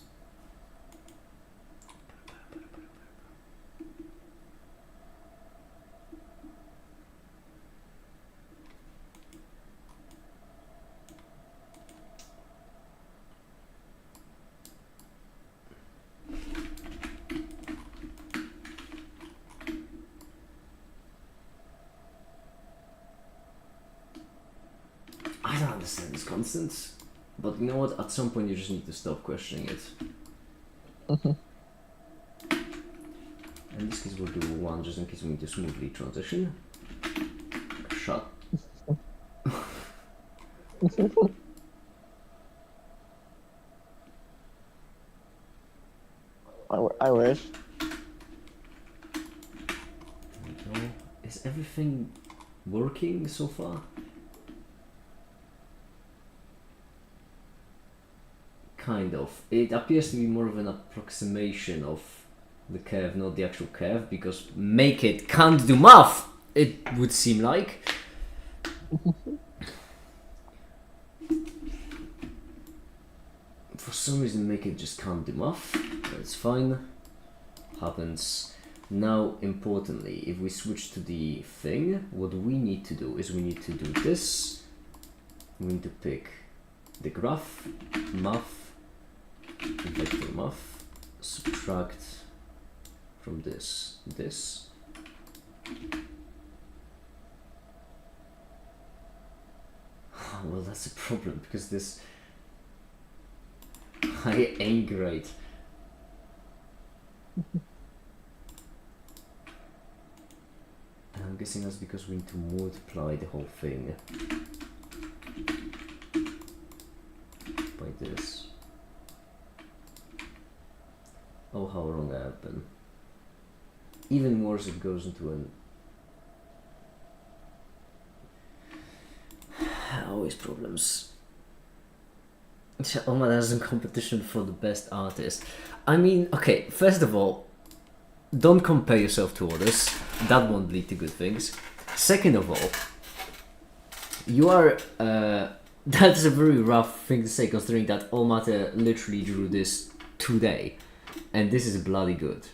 I don't understand this constant, but you know what? At some point, you just need to stop questioning it. In this case, we'll do one just in case we need to smoothly transition. Shut. I wish. There we go. Is everything working so far? Kind of. It appears to be more of an approximation of the curve, not the actual curve, because make it can't do math, it would seem like. For some reason, make it just can't do math. That's fine. Happens. Now, importantly, if we switch to the thing, what we need to do is we need to do this. We need to pick the graph, math, vector math, subtract from this. Well, that's a problem because this I ain't great. And I'm guessing that's because we need to multiply the whole thing. this. Oh, how wrong I have been. Even worse, it goes into an... Always problems. Oma has a competition for the best artist. I mean, okay, first of all, don't compare yourself to others. That won't lead to good things. Second of all, you are... that's a very rough thing to say, considering that Olmate literally drew this today. And this is bloody good.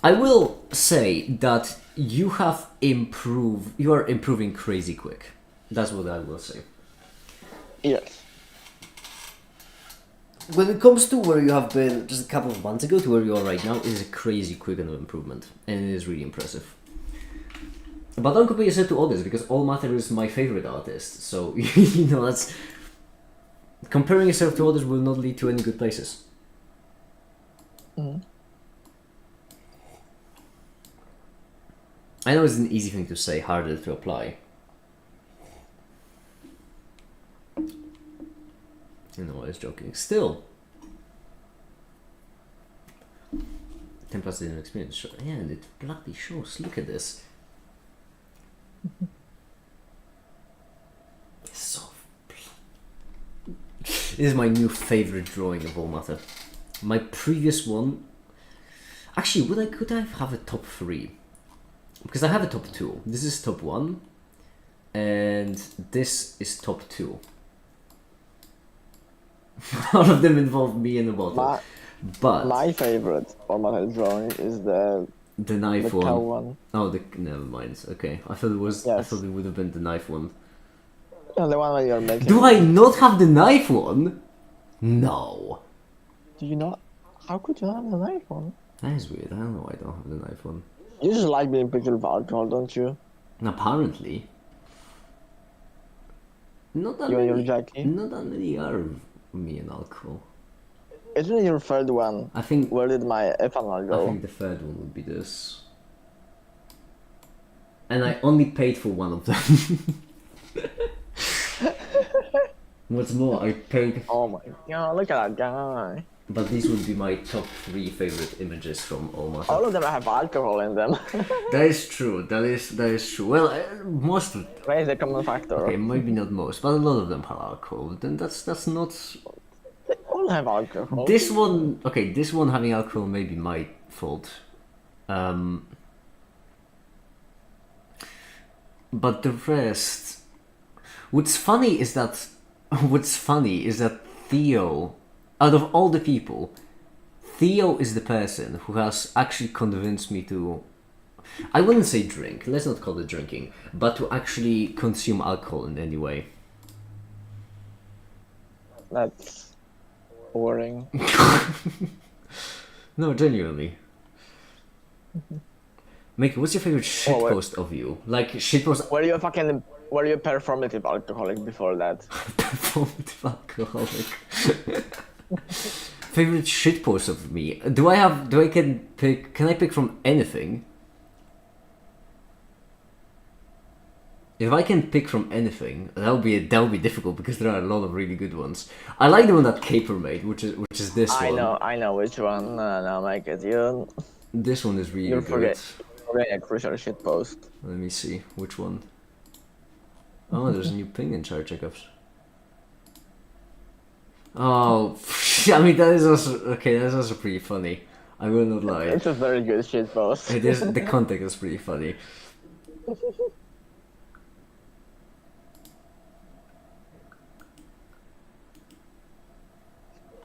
I will say that you have improved... You are improving crazy quick. That's what I will say. Yes. When it comes to where you have been just a couple of months ago to where you are right now, it is a crazy quick improvement. And it is really impressive. But don't compare yourself to others, because All Matter is my favorite artist. So, you know, that's... Comparing yourself to others will not lead to any good places. Mm. I know it's an easy thing to say, harder to apply. You know, I was joking. Still. 10 plus didn't experience. Sure. Yeah, and it bloody shows. Look at this. It's so... This is my new favorite drawing of All Matter. My previous one... Actually, could I have a top 3? Because I have a top 2. This is top 1. And this is top 2. All of them involve me in the bottle. But my favorite format drawing is the knife cow one. one. Oh, never mind. Okay, I thought it was. I Yes. thought it would have been the knife one. Yeah, the one that you're making. Do I not have the knife one? No. Do you not? How could you not have the knife one? That is weird. I don't know why I don't have the knife one. You just like being picked with alcohol, don't you? Apparently. Not that You and your many. Jackie? Not that many are me and alcohol. Isn't your third one? I think. Where did my ethanol I go? think the third one would be this. And I only paid for one of them. What's more, I paid. Oh my god, look at that guy. But these would be my top 3 favorite images from All Matter. All of them have alcohol in them. That is true. That is true. Well, most. Where is the common factor? Okay, maybe not most, but a lot of them have alcohol. Then that's not. They all have alcohol. This one, okay, this one having alcohol may be my fault. But the rest. What's funny is that Theo, out of all the people, Theo is the person who has actually convinced me to, I wouldn't say drink, let's not call it drinking, but to actually consume alcohol in any way. That's boring. No, genuinely. Mickey, what's your favorite shitpost wait. of you? Like, shitpost... Were you a performative alcoholic before that? Performative alcoholic. Favorite shitpost of me? Can I pick from anything? If I can pick from anything, that'll be difficult because there are a lot of really good ones. I like the one that Caper made, which is this one. I know which one. No, Mike, you. This one is really You're good. forgetting a crucial shit post. Let me see which one. Oh, there's a new ping in chart checkups. Oh, I mean that is also okay. That's also pretty funny. I will not lie. It's a very good shit post. It is. The context is pretty funny.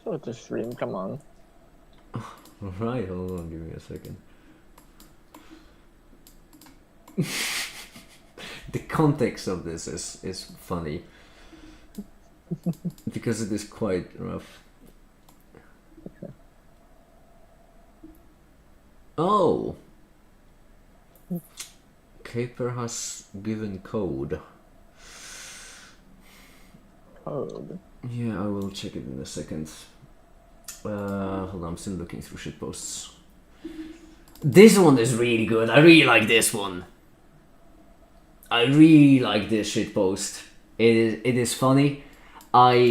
So to stream, come on. Right, hold on, give me a second. The context of this is funny. Because it is quite rough. Oh! Caper has given code. Code. Yeah, I will check it in a second. Hold on, I'm still looking through shitposts. This one is really good. I really like this one. I really like this shitpost. It is funny. I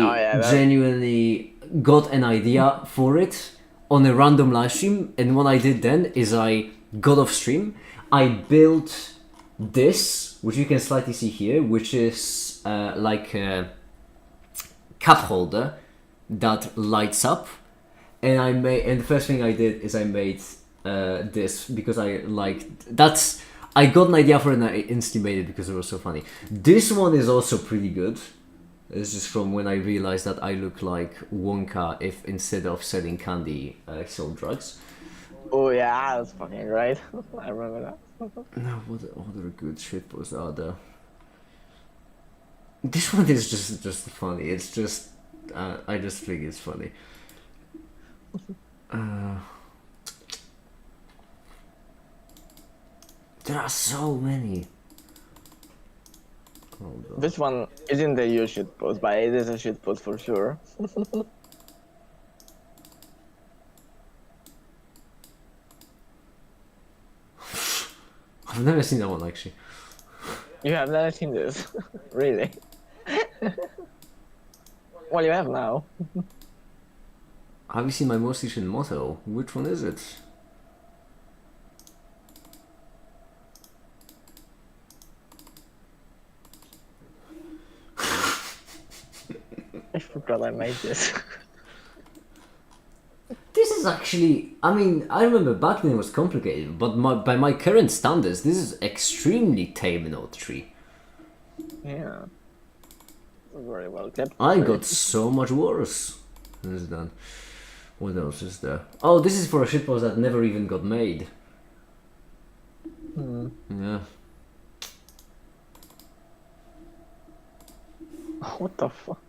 genuinely got an idea for it on a random live stream, and what I did then is I got off stream. I built this, which you can slightly see here, which is like a cup holder that lights up, and the first thing I did is I made this because I liked that's. I got an idea for it and I instantly made it because it was so funny. This one is also pretty good. This is from when I realized that I look like Wonka if instead of selling candy, I sold drugs. Oh yeah, that's fucking right. I remember that. No, what other good shitposts are there? This one is just funny. It's just I just think it's funny. There are so many. Hold on. This one isn't a huge shitpost, but it is a shitpost for sure. I've never seen that one actually. You have never seen this, really? Well, you have now. Have you seen my most recent motto? Which one is it? I forgot I made this. This is actually, I mean, I remember back then it was complicated, but by my current standards, this is extremely tame in Note 3. Yeah. Very well kept. I got so much worse. This is done. What else is there? Oh, this is for a shitpost that never even got made. Yeah. What the fuck?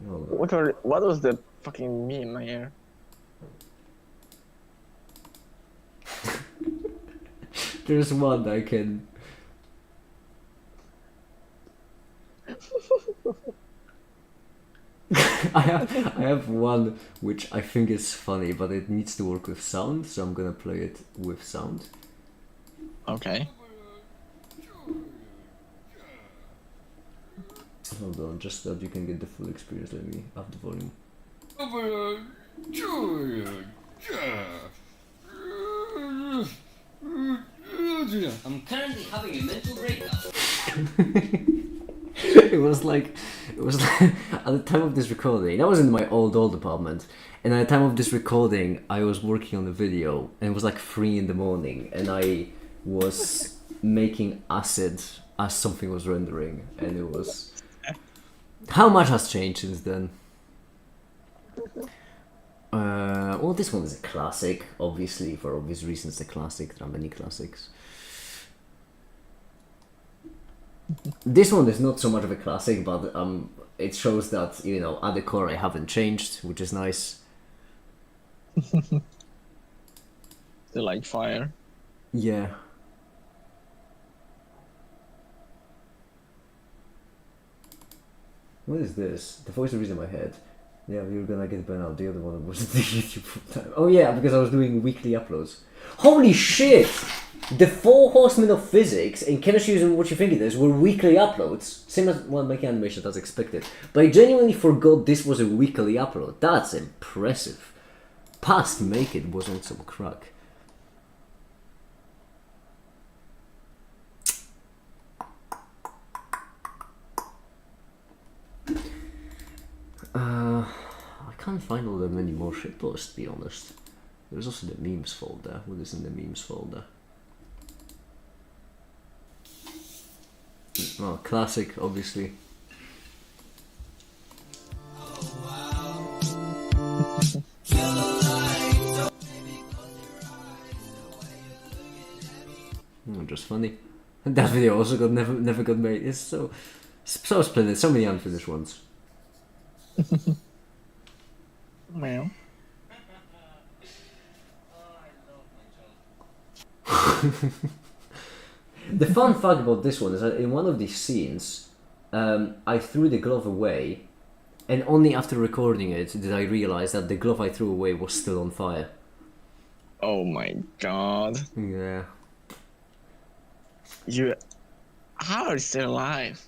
Hold What was the fucking meme here? on. There's one I can. I have one which I think is funny, but it needs to work with sound, so I'm gonna play it with sound. Okay. Hold on, just so that you can get the full experience. Let me up the volume. I'm currently having a mental breakdown. It was like at the time of this recording. That was in my old apartment, and at the time of this recording, I was working on a video, and it was like 3 in the morning, and I was making acid as something was rendering, and it was. How much has changed since then? Well, this one is a classic, obviously, for obvious reasons. A classic. There are many classics. This one is not so much of a classic, but it shows that, you know, at the core I haven't changed, which is nice. They like fire. Yeah. What is this? The voice is in my head. Yeah, you're gonna get burned out. The other one was the YouTube full time. Oh yeah, because I was doing weekly uploads. Holy shit! The 4 Horsemen of Physics and Chemistry Using What You Think It Is were weekly uploads. Same as well, making animation as expected. But I genuinely forgot this was a weekly upload. That's impressive. Past Make It was on some crack. I can't find all that many more shitposts, to be honest. There's also the memes folder. What is in the memes folder? Oh, classic, obviously. Just funny. That video also never got made. It's so splendid. So many unfinished ones. Meow. The fun fact about this one is that in one of these scenes, I threw the glove away, and only after recording it did I realize that the glove I threw away was still on fire. Oh my god. Yeah. How are you still alive?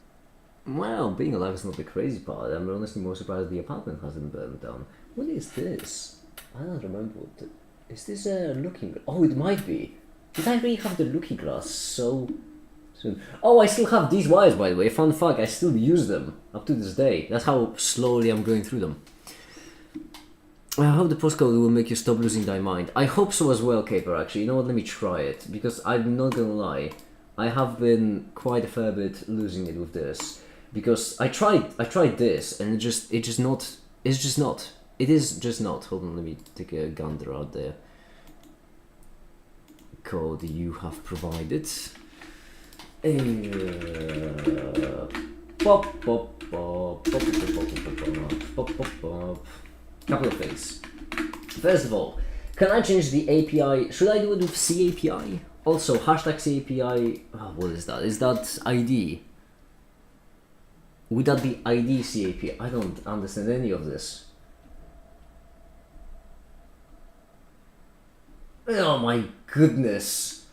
Well, being alive is not the crazy part. I'm honestly more surprised the apartment hasn't burned down. What is this? I don't remember. Is this a looking? Oh, it might be. Did I really have the looking glass so soon? Oh, I still have these wires, by the way. Fun fact, I still use them up to this day. That's how slowly I'm going through them. I hope the postcode will make you stop losing thy mind. I hope so as well, Caper, actually. You know what, let me try it. Because I'm not gonna lie, I have been quite a fair bit losing it with this. Because I tried this, and it is just not. It is just not. Hold on, let me take a gander out there. Code you have provided. Pop, pop, pop, pop, pop, pop, pop, pop, pop. Couple of things. First of all, can I change the API? Should I do it with CAPI? Also, hashtag CAPI. Oh, what is that? Is that ID? Would that be ID CAPI? I don't understand any of this. Oh my goodness.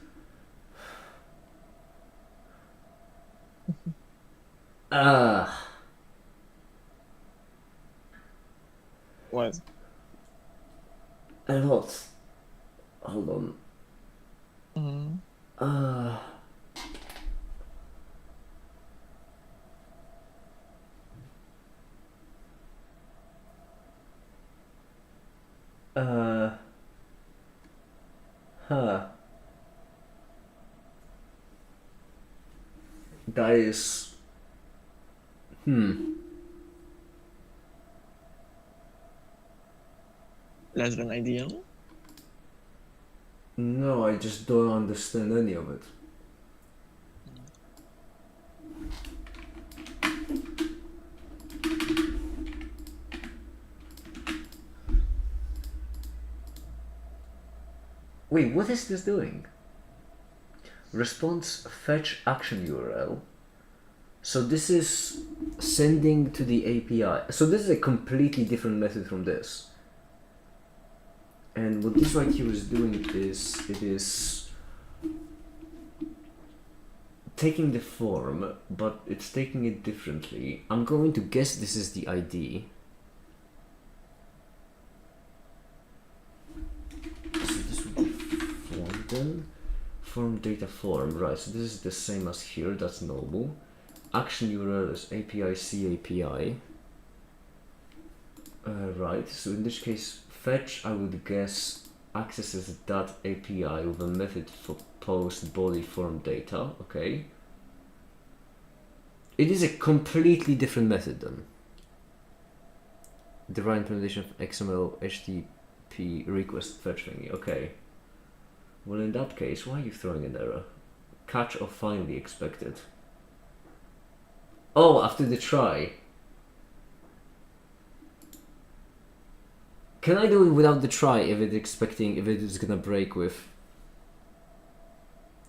What? A lot. Hold on. Mm-hmm. Huh. That is... Less than ideal. No, I just don't understand any of it. Wait, what is this doing? Response fetch action URL. So this is sending to the API. So this is a completely different method from this. And what this right here is doing is, it is taking the form, but it's taking it differently. I'm going to guess this is the ID. So this would be form then. Form data form, right, so this is the same as here, that's normal. Action URL is API CAPI. Right, so in this case, fetch, I would guess, accesses that API with a method for post body form data, okay. It is a completely different method then. The right implementation of XML HTTP request fetch thingy, okay. Well, in that case, why are you throwing an error? Catch or finally expected. Oh, after the try. Can I do it without the try if it is gonna break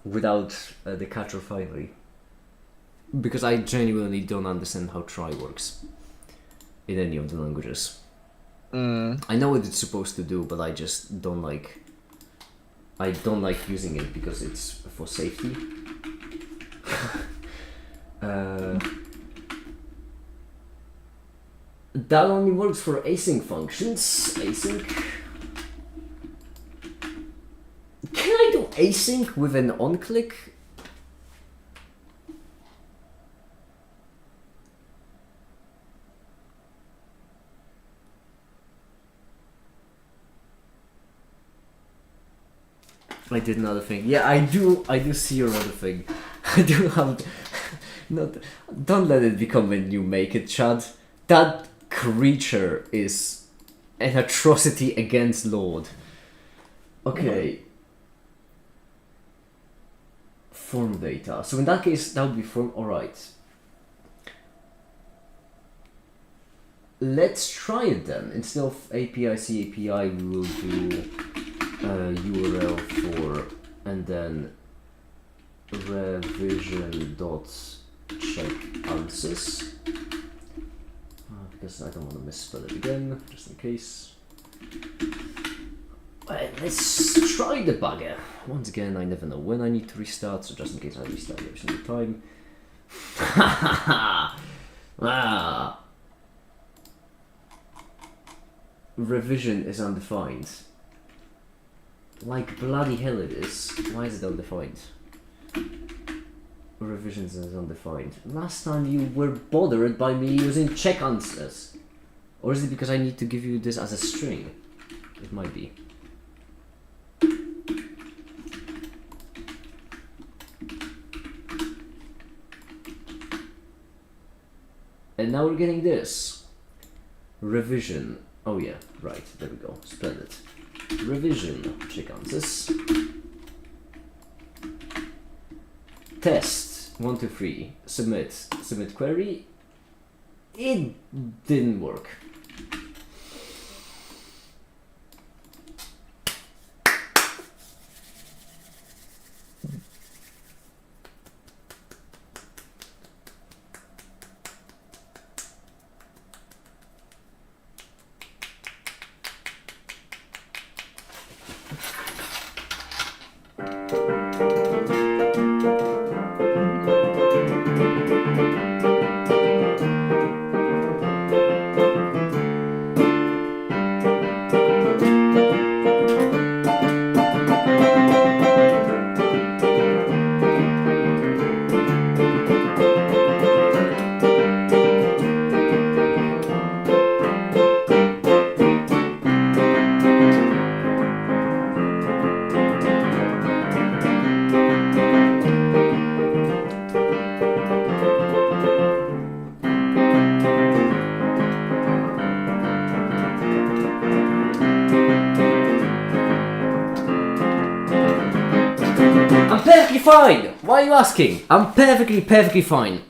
without the catch or finally? Because I genuinely don't understand how try works in any of the languages. I know what it's supposed to do, but I just don't like. I don't like using it because it's for safety. That only works for async functions. Async. Can I do async with an on-click? I did another thing. Yeah, I do see another thing. I do have... Don't let it become a new make it, Chad. That creature is an atrocity against Lord. Okay. Form data. So in that case, that would be form. Alright. Let's try it then. Instead of API CAPI, we will do URL for and then revision.check answers. Because I don't want to misspell it again, just in case. Right, let's try the bugger. Once again, I never know when I need to restart, so just in case I restart every single time. Ah. Revision is undefined. Like bloody hell it is. Why is it undefined? Revisions is undefined. Last time you were bothered by me using check answers. Or is it because I need to give you this as a string? It might be. And now we're getting this. Revision. Oh yeah, right, there we go. Splendid. Revision. Check answers. Test. 1, 2, 3. Submit. Submit query. It didn't work. I'm perfectly fine! Why are you asking? I'm perfectly fine.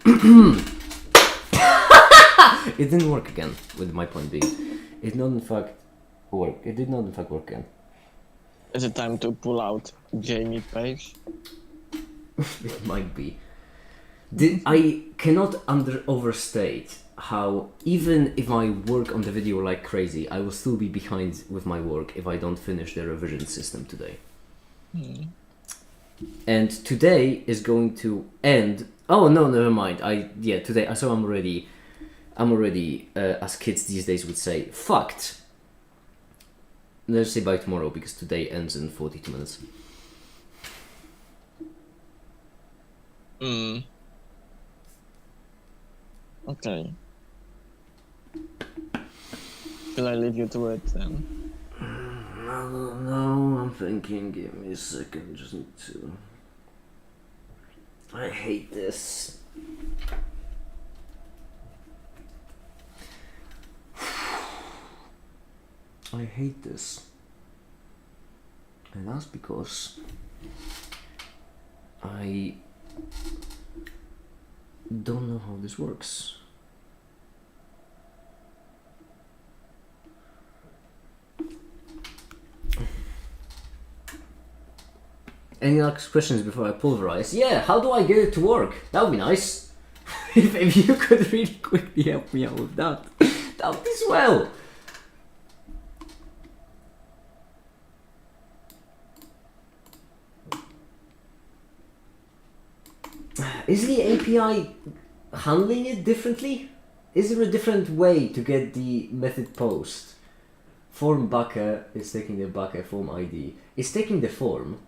It didn't work again, with my point being. It did not in fact work. It did not in fact work again. Is it time to pull out Jamie Page? It might be. I cannot overstate how even if I work on the video like crazy, I will still be behind with my work if I don't finish the revision system today. And today is going to end. Oh no, never mind. Today. So I'm already, as kids these days would say, fucked. Let's say by tomorrow because today ends in 42 minutes. Okay. Shall I leave you to it then? No, I'm thinking. Give me a second. Just need to. I hate this. I hate this. And that's because I don't know how this works. Any last questions before I pulverize? Yeah, how do I get it to work? That would be nice. if you could really quickly help me out with that, that would be swell. Is the API handling it differently? Is there a different way to get the method post? Form backer is taking the backer form ID. It's taking the form,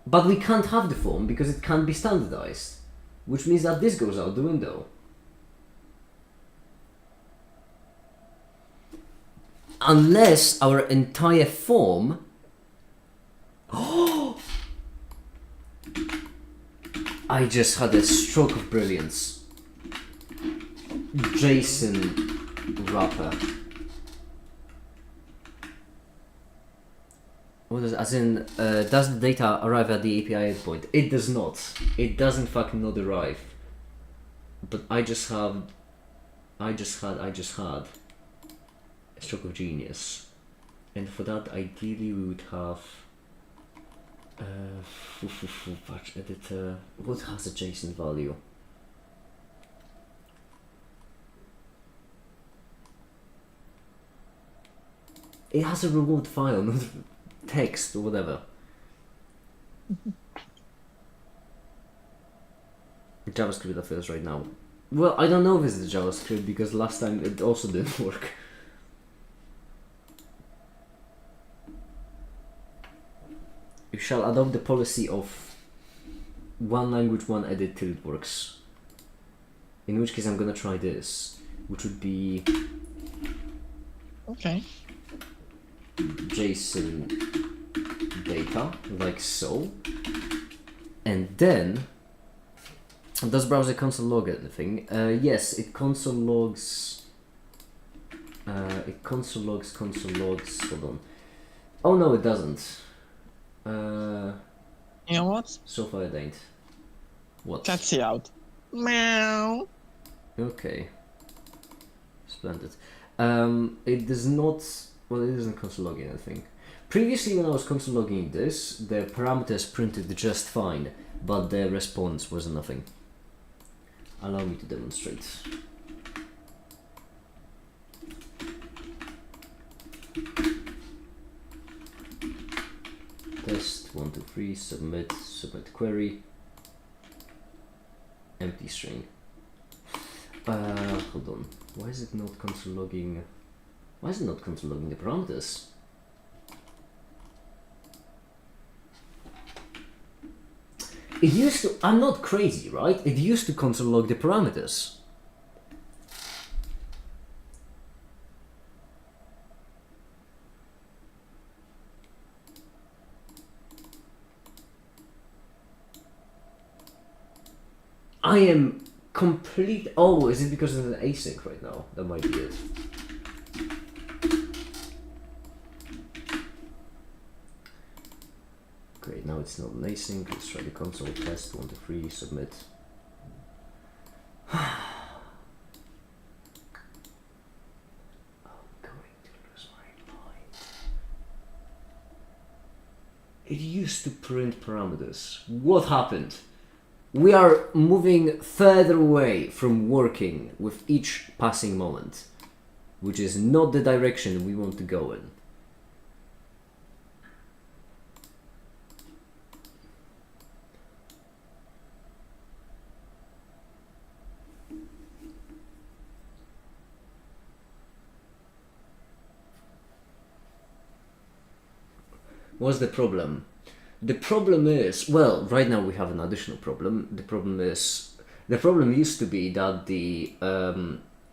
but we can't have the form because it can't be standardized, which means that this goes out the window. Unless our entire form. Oh! I just had a stroke of brilliance. JSON wrapper. What is, as in, does the data arrive at the API endpoint? It does not. It does in fact not arrive. But I just had a stroke of genius. And for that, ideally we would have patch editor. What has a JSON value? It has a reward file, not text or whatever. JavaScript affairs right now. Well, I don't know if it's the JavaScript because last time it also didn't work. You shall adopt the policy of one language, one edit till it works. In which case I'm gonna try this, which would be Okay. JSON data, like so. And then, does browser console log anything? Yes, it console logs. It console logs. Hold on. Oh no, it doesn't. You know what? So far it ain't. What? Taxi out. Meow. Okay. Splendid. It does not. Well, it isn't console logging anything. Previously, when I was console logging this, the parameters printed just fine, but the response was nothing. Allow me to demonstrate. Test 1, 2, 3. Submit query. Empty string. Hold on. Why is it not console logging? Why is it not console logging the parameters? It used to. I'm not crazy, right? It used to console log the parameters. I am complete. Oh, is it because it's an async right now? That might be it. Great, now it's not an async. Let's try the console test 1, 2, 3, submit. I'm going to lose my mind. It used to print parameters. What happened? We are moving further away from working with each passing moment, which is not the direction we want to go in. What's the problem? The problem is, well, right now we have an additional problem. The problem used to be that the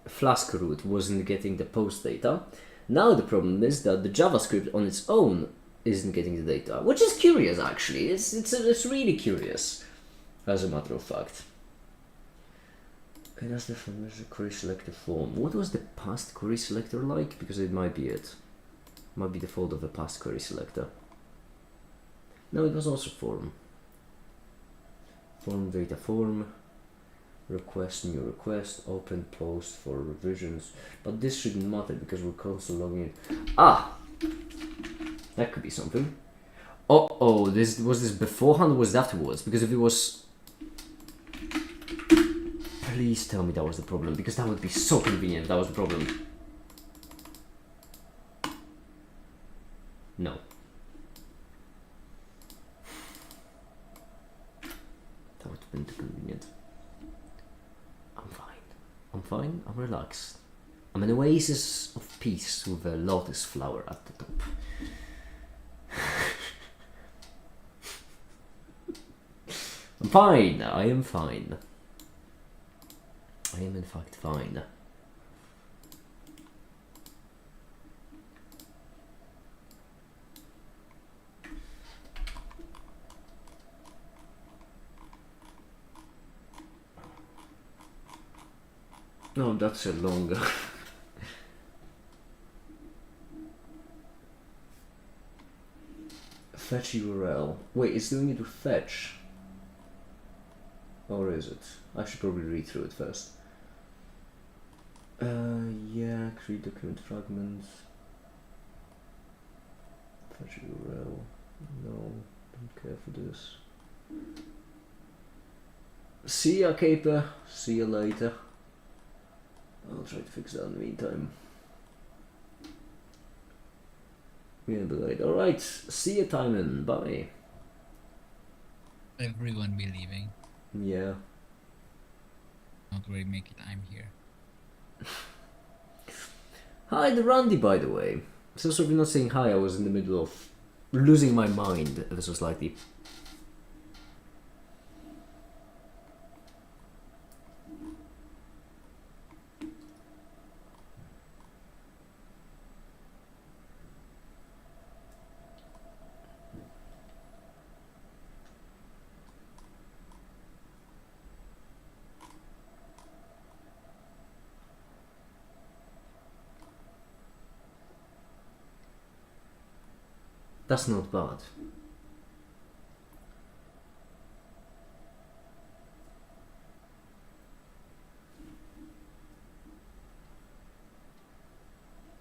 Flask root wasn't getting the post data. Now the problem is that the JavaScript on its own isn't getting the data, which is curious actually. It's really curious, as a matter of fact. Okay, that's the query selector form. What was the past query selector like? Because it might be it. Might be the fault of the past query selector. No, it was also form. Form data form. Request new request. Open post for revisions. But this shouldn't matter because we're console logging it. Ah! That could be something. Oh, was this beforehand or was it afterwards? Because if it was... Please tell me that was the problem, because that would be so convenient if that was the problem. No. That would have been too convenient. I'm fine, I'm relaxed. I'm an oasis of peace with a lotus flower at the top. I'm fine, I am fine. I am in fact fine. No, that's a longer. Fetch URL. Wait, it's doing it with fetch. Or is it? I should probably read through it first. Yeah, create document fragments. Fetch URL. No, don't care for this. See ya, Caper. See you later. I'll try to fix that in the meantime. Yeah, be late. Alright, see you, Timon. Bye. Everyone be leaving. Yeah. Don't worry, make it. I'm here. Hi, the Randy, by the way. So sorry for not saying hi. I was in the middle of losing my mind ever so slightly. That's not bad.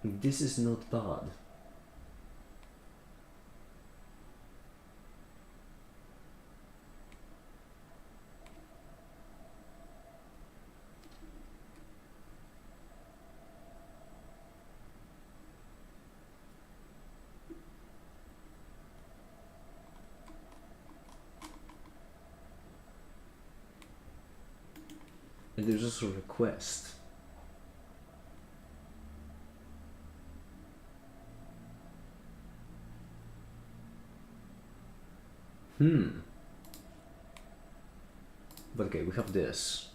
This is not bad. And there's also a request. But okay, we have this.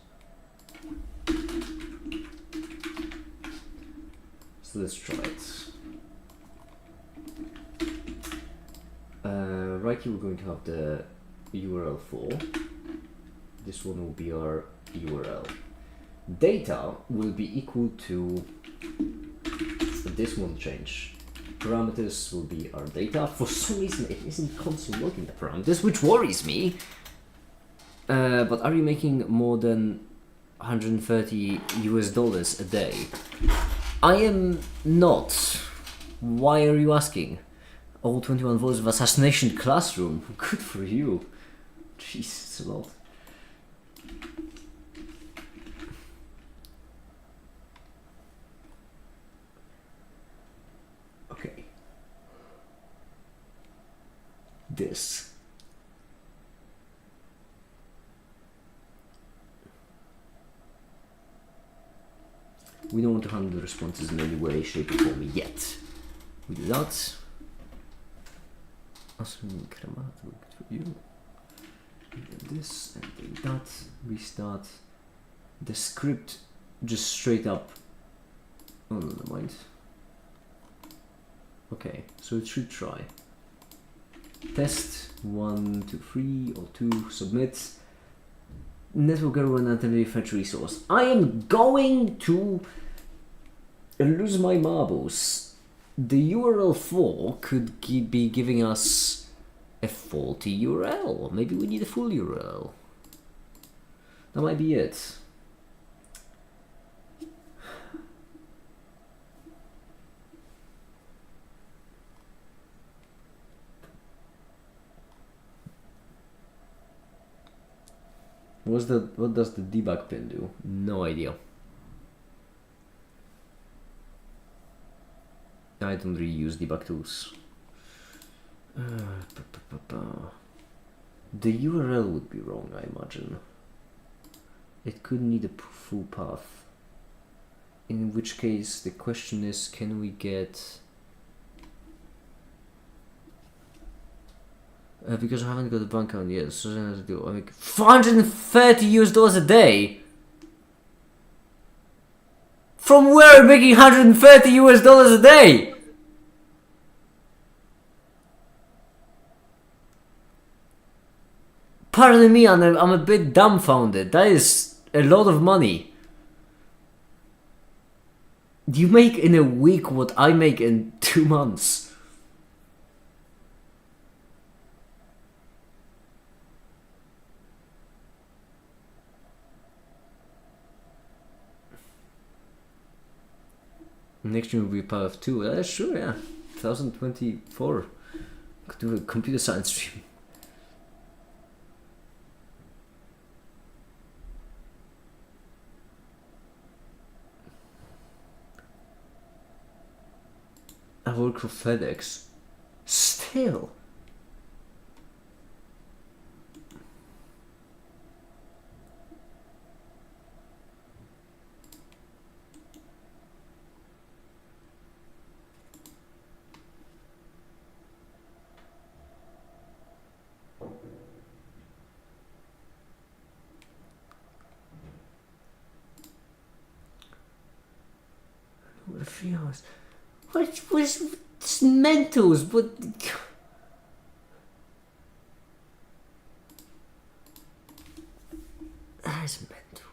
So let's try it. Right here we're going to have the URL for. This one will be our URL. Data will be equal to, this won't change. Parameters will be our data. For some reason it isn't console logging the parameters, which worries me. But are you making more than $130 a day? I am not. Why are you asking? All 21 votes of Assassination Classroom. Good for you. Jeez, it's a lot. Okay. This. We don't want to handle the responses in any way, shape, or form yet. We do that. Awesome, Kramat, good for you. And then this, and then that. Restart. The script just straight up. Oh, no, never mind. Okay, so it should try. Test 1, 2, 3, or 2, submit. Network error and alternative fetch resource. I am going to lose my marbles. The URL for could be giving us a faulty URL. Maybe we need a full URL. That might be it. What does the debug pin do? No idea. I don't really use debug tools. The URL would be wrong, I imagine. It could need a full path. In which case, the question is, can we get... because I haven't got a bank account yet, so I have to do. I make $430 a day. From where am I making $130 a day? Pardon me, I'm a bit dumbfounded. That is a lot of money. You make in a week what I make in 2 months. Next year will be part of 2. Sure, yeah. 2024. Could do a computer science stream. I work for FedEx. Still. 3 hours. What was mentals? But that is mental.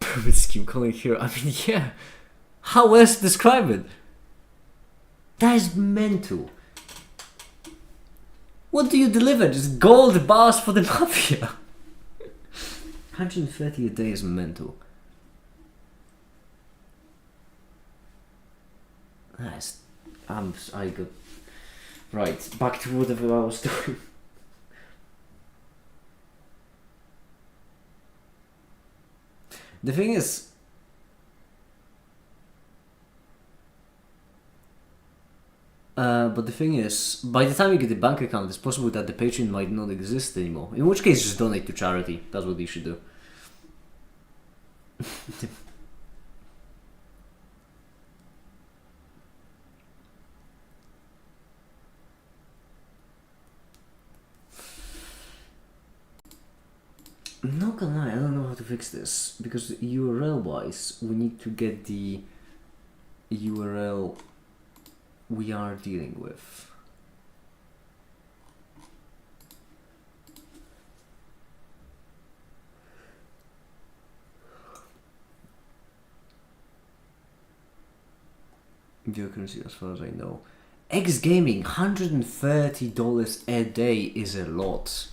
Promiscue calling here. I mean, yeah. How else to describe it? That is mental. What do you deliver? Just gold bars for the mafia. 130 a day is mental. Nice. I got right back to whatever I was doing. The thing is, but the thing is, by the time you get the bank account, it's possible that the Patreon might not exist anymore. In which case, just donate to charity. That's what you should do. I'm not gonna lie, I don't know how to fix this, because URL wise we need to get the URL we are dealing with. Geocurrency, as far as I know. X Gaming, $130 a day is a lot.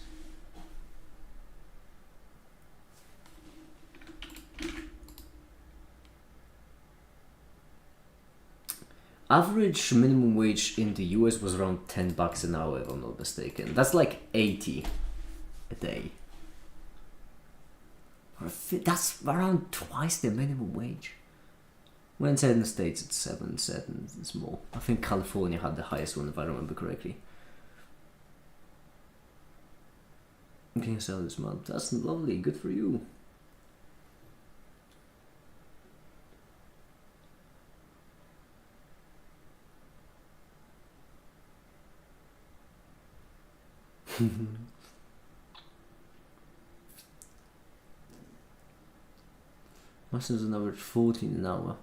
Average minimum wage in the US was around $10 an hour, if I'm not mistaken. That's like 80 a day. That's around twice the minimum wage. When said in the States, it's 7 cents. It's more. I think California had the highest one, if I remember correctly. You can sell this month. That's lovely. Good for you. Masters on average 14 an hour.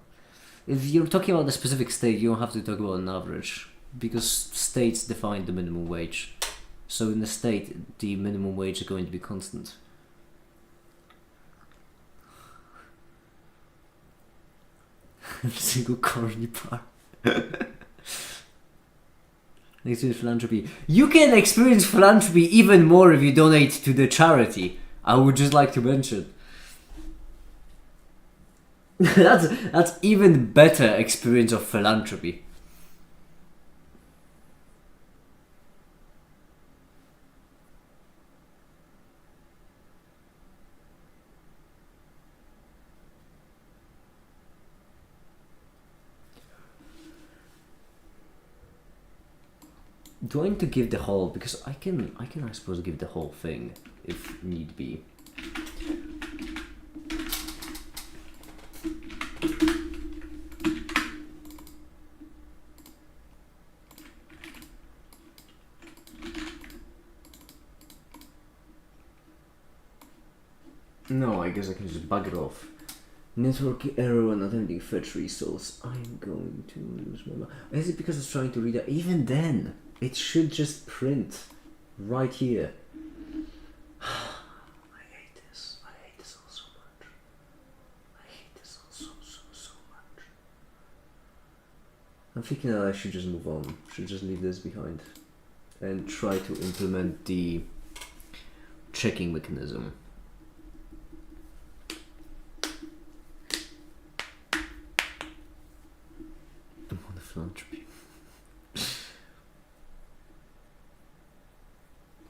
If you're talking about a specific state, you don't have to talk about an average, because states define the minimum wage. So in the state, the minimum wage is going to be constant. Single corny bar. Experience philanthropy. You can experience philanthropy even more if you donate to the charity. I would just like to mention. that's even better experience of philanthropy. Do I need to give the whole? Because I can I suppose give the whole thing if need be. No, I guess I can just bug it off. Network error when attempting fetch resource. I'm going to lose my mind. Is it because it's trying to read it? Even then, it should just print right here. I hate this. I hate this all so much. I hate this all so much. I'm thinking that I should just move on. Should just leave this behind and try to implement the checking mechanism. Philanthropy.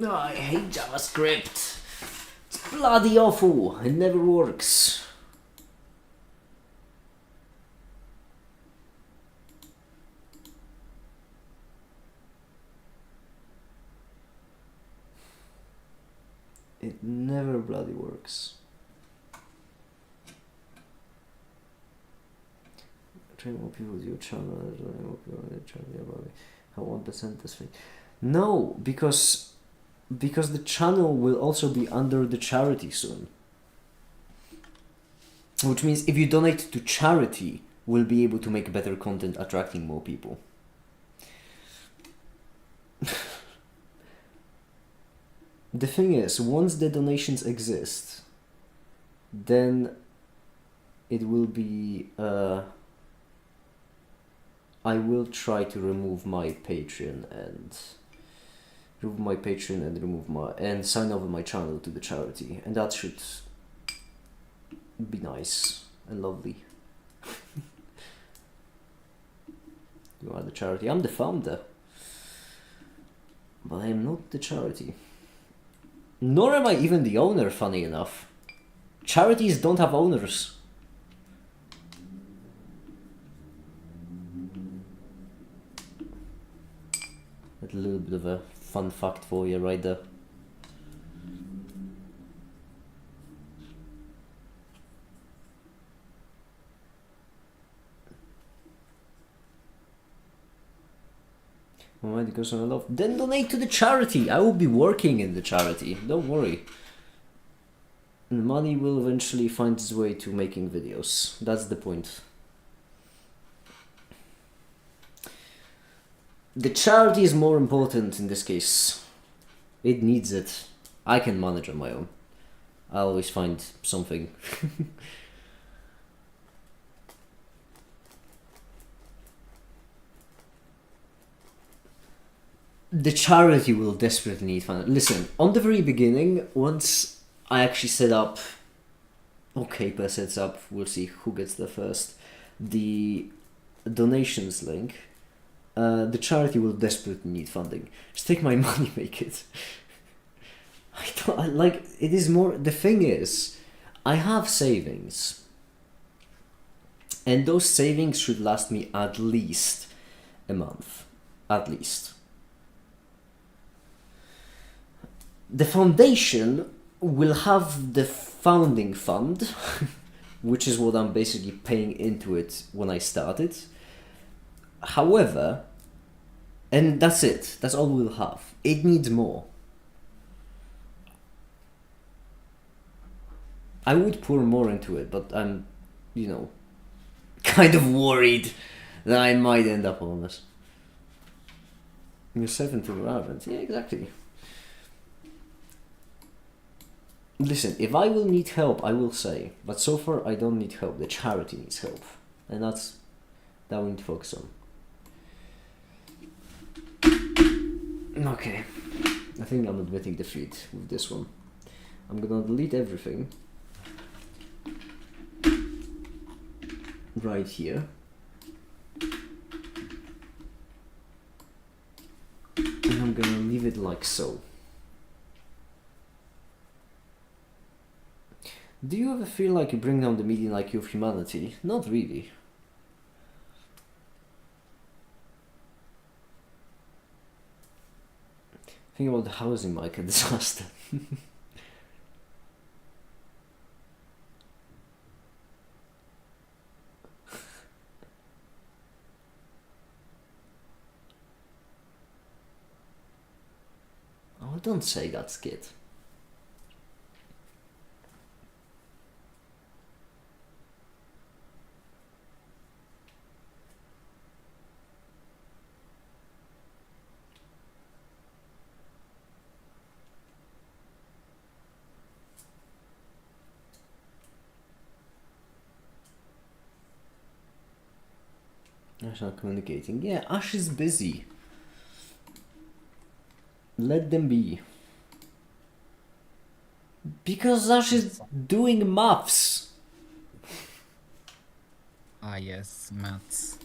No, I hate JavaScript. It's bloody awful. It never works. It never bloody works. Train more people to your channel, join more people on your channel, yeah, probably. How 1% this thing. No, because the channel will also be under the charity soon. Which means if you donate to charity, we'll be able to make better content attracting more people. The thing is, once the donations exist, then it will be I will try to remove my Patreon and sign over my channel to the charity, and that should be nice and lovely. You are the charity. I'm the founder, but I am not the charity. Nor am I even the owner, funny enough. Charities don't have owners. That's a little bit of a fun fact for you right there. Alright, because I love. Then donate to the charity. I will be working in the charity. Don't worry. And money will eventually find its way to making videos. That's the point. The charity is more important in this case. It needs it. I can manage on my own. I always find something. The charity will desperately need funding. Listen, on the very beginning, once I actually set up, Caper sets up, we'll see who gets there first, the donations link, the charity will desperately need funding. Just take my money, make it. It is more, the thing is, I have savings, and those savings should last me at least a month. At least. The foundation will have the founding fund, which is what I'm basically paying into it when I started. However, and that's it. That's all we'll have. It needs more. I would pour more into it, but I'm, kind of worried that I might end up on this. You're 7 to relevant. Yeah, exactly. Listen, if I will need help, I will say. But so far, I don't need help. The charity needs help. And that we need to focus on. Okay. I think I'm admitting defeat with this one. I'm gonna delete everything. Right here. And I'm gonna leave it like so. Do you ever feel like you bring down the median IQ of humanity? Not really. Think about the housing market disaster. Oh, don't say that, Skid. Ash not communicating. Yeah, Ash is busy. Let them be. Because Ash is doing maths. Ah, yes, maths.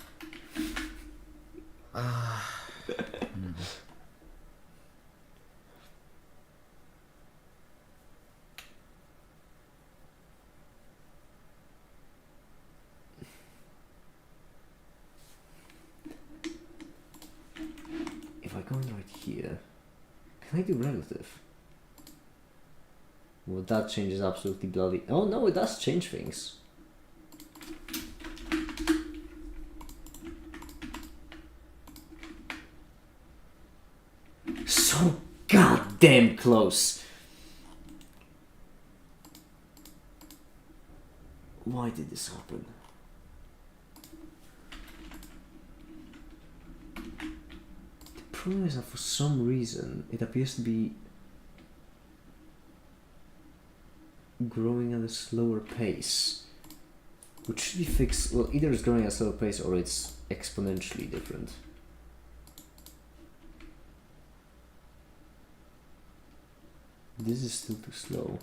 If I go in right here, can I do relative? Well, that changes absolutely bloody. Oh no, it does change things. So goddamn close. Why did this happen? The problem is that for some reason it appears to be growing at a slower pace, which should be fixed. Well, either it's growing at a slower pace or it's exponentially different. This is still too slow.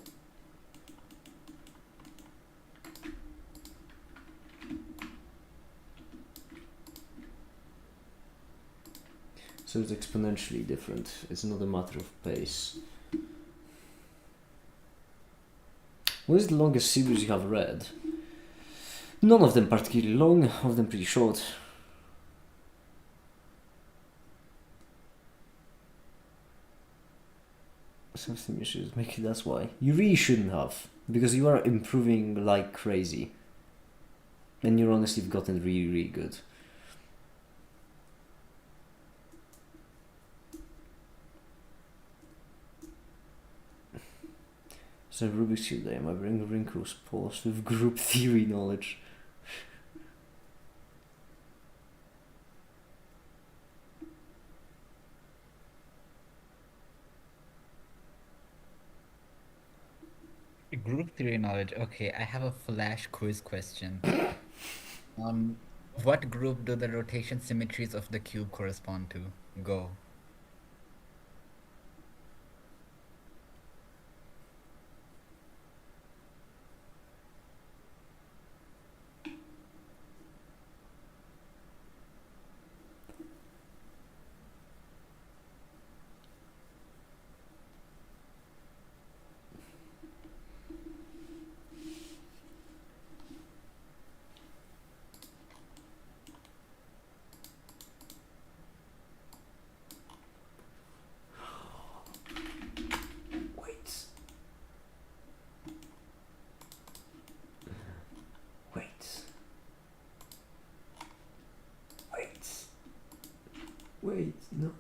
So it's exponentially different. It's not a matter of pace. What is the longest series you have read? None of them particularly long, all of them pretty short. Something issues make it, that's why. You really shouldn't have, because you are improving like crazy. And you're honestly gotten really, really good. So Rubik's Cube Day, I bring wrinkles paused with group theory knowledge. Group theory knowledge. Okay, I have a flash quiz question. What group do the rotation symmetries of the cube correspond to? Go. Wait, no.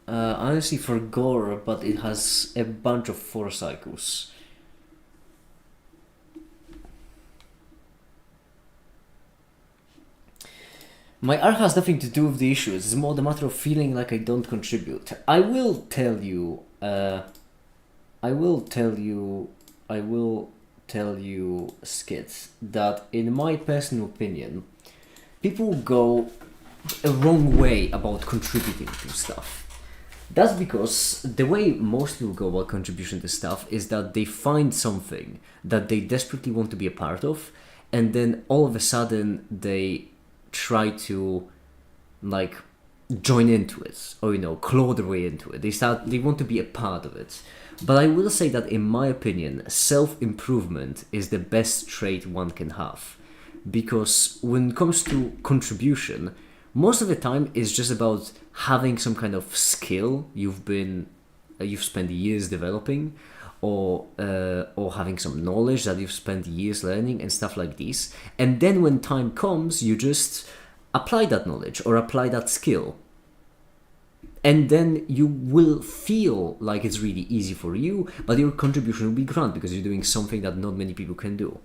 Honestly forgot, but it has a bunch of 4 cycles. My art has nothing to do with the issues. It's more the matter of feeling like I don't contribute. I will tell you, Skits, that in my personal opinion, people go a wrong way about contributing to stuff. That's because the way most people go about contribution to stuff is that they find something that they desperately want to be a part of, and then all of a sudden they try to like join into it, or claw their way into it. They want to be a part of it. But I will say that in my opinion, self-improvement is the best trait one can have, because when it comes to contribution, most of the time it's just about having some kind of skill you've spent years developing, or having some knowledge that you've spent years learning and stuff like this. And then when time comes, you just apply that knowledge or apply that skill. And then you will feel like it's really easy for you, but your contribution will be grand because you're doing something that not many people can do.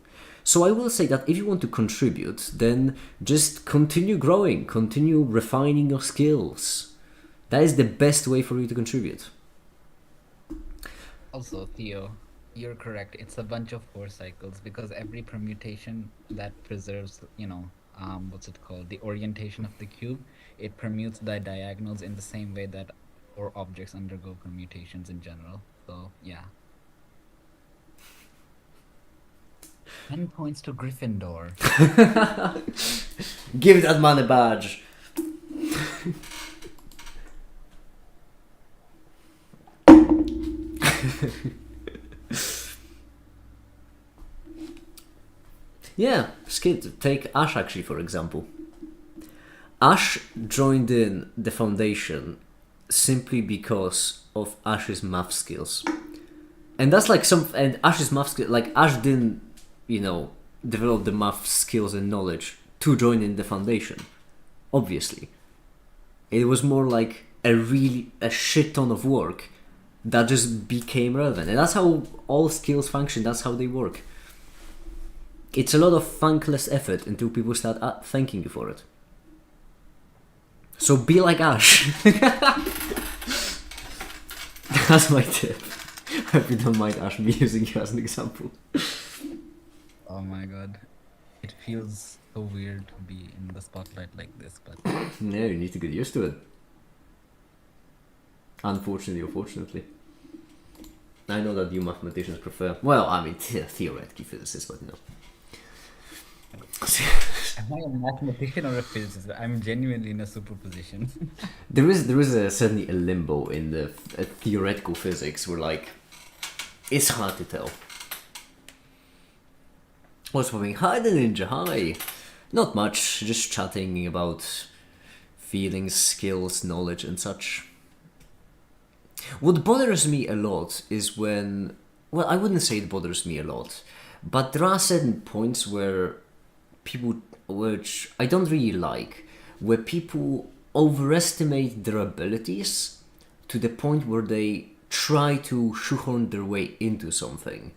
So I will say that if you want to contribute, then just continue growing, continue refining your skills. That is the best way for you to contribute. Also, Theo, you're correct. It's a bunch of 4 cycles, because every permutation that preserves, what's it called? The orientation of the cube, it permutes the diagonals in the same way that or objects undergo permutations in general. So, yeah. 10 points to Gryffindor. Give that man a badge. Yeah, Skid, take Ash actually for example. Ash joined in the foundation simply because of Ash's math skills. And that's like and Ash's math skills, like Ash didn't, develop the math skills and knowledge to join in the foundation. obviously. It was more like a shit ton of work that just became relevant. And that's how all skills function, that's how they work. It's a lot of thankless effort until people start thanking you for it. So be like Ash. That's my tip. I hope you don't mind Ash me using you as an example. Oh my god. It feels so weird to be in the spotlight like this, but No, you need to get used to it. Unfortunately or fortunately. I know that you mathematicians prefer... Well, I mean, theoretically physicists, but no. am I a mathematician or a physicist? I'm genuinely in a superposition. There is certainly a limbo in the theoretical physics where, like, it's hard to tell. What's popping? Hi the ninja, hi! Not much, just chatting about feelings, skills, knowledge and such. What bothers me a lot is when... Well, I wouldn't say it bothers me a lot, but there are certain points where people, which I don't really like, where people overestimate their abilities to the point where they try to shoehorn their way into something.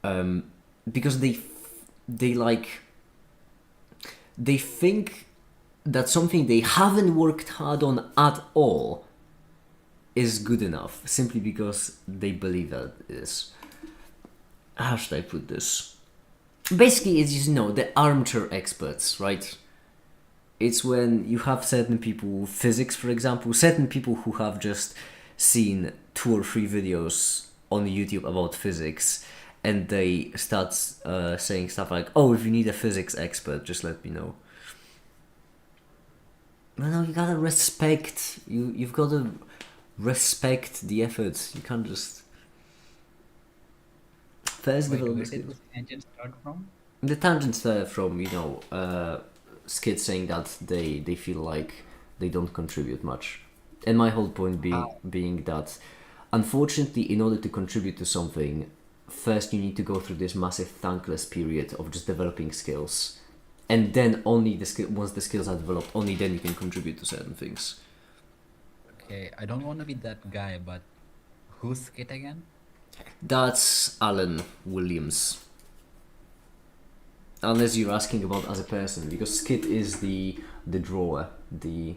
Because they think that something they haven't worked hard on at all is good enough, simply because they believe that it is. How should I put this? Basically, it's just, the armchair experts, right? It's when you have certain people, physics for example, certain people who have just seen 2 or 3 videos on YouTube about physics, and they start saying stuff like, oh, if you need a physics expert, just let me know. No, you gotta respect, you've gotta respect the effort. You can't just... First Wait, develop where the did skills. this tangent start from? The tangents from, Skid saying that they feel like they don't contribute much. And my whole point being that, unfortunately, in order to contribute to something, first you need to go through this massive thankless period of just developing skills. And then only once the skills are developed, only then you can contribute to certain things. Okay, I don't want to be that guy, but who's Skit again? That's Alan Williams. Unless you're asking about as a person, because Skit is the drawer, the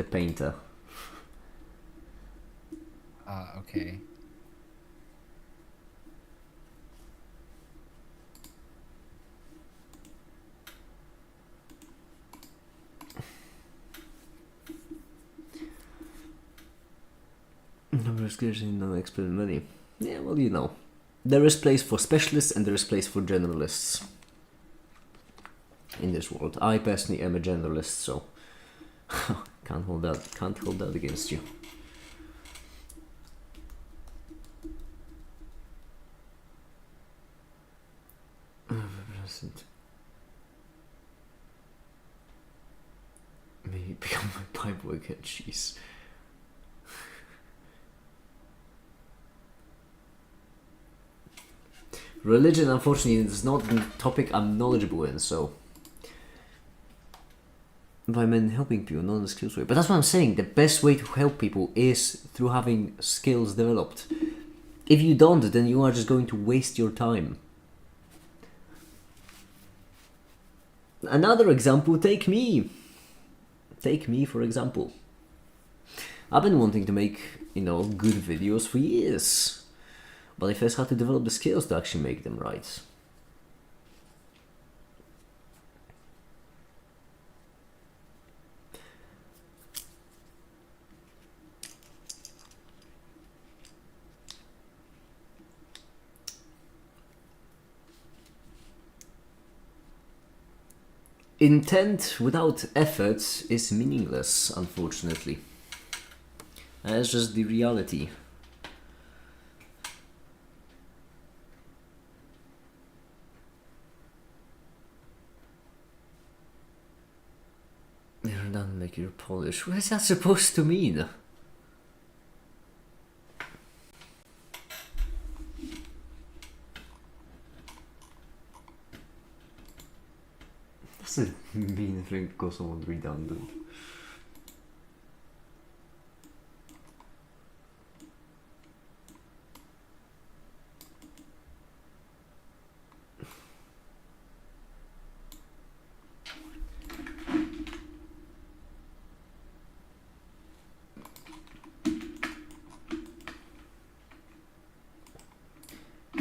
painter. Okay. Number of skills in non-expert money. Yeah, well, there is place for specialists and there is place for generalists in this world. I personally am a generalist, so can't hold that against you. Maybe become my pipe work at jeez. Religion, unfortunately, is not a topic I'm knowledgeable in, so... If I'm in helping people, not in a skills way. But that's what I'm saying, the best way to help people is through having skills developed. If you don't, then you are just going to waste your time. Another example, take me. Take me, for example. I've been wanting to make, good videos for years. But I first had to develop the skills to actually make them right. Intent without effort is meaningless, unfortunately. That's just the reality. You're done like you're Polish. What is that supposed to mean? That's a mean thing to call someone redundant.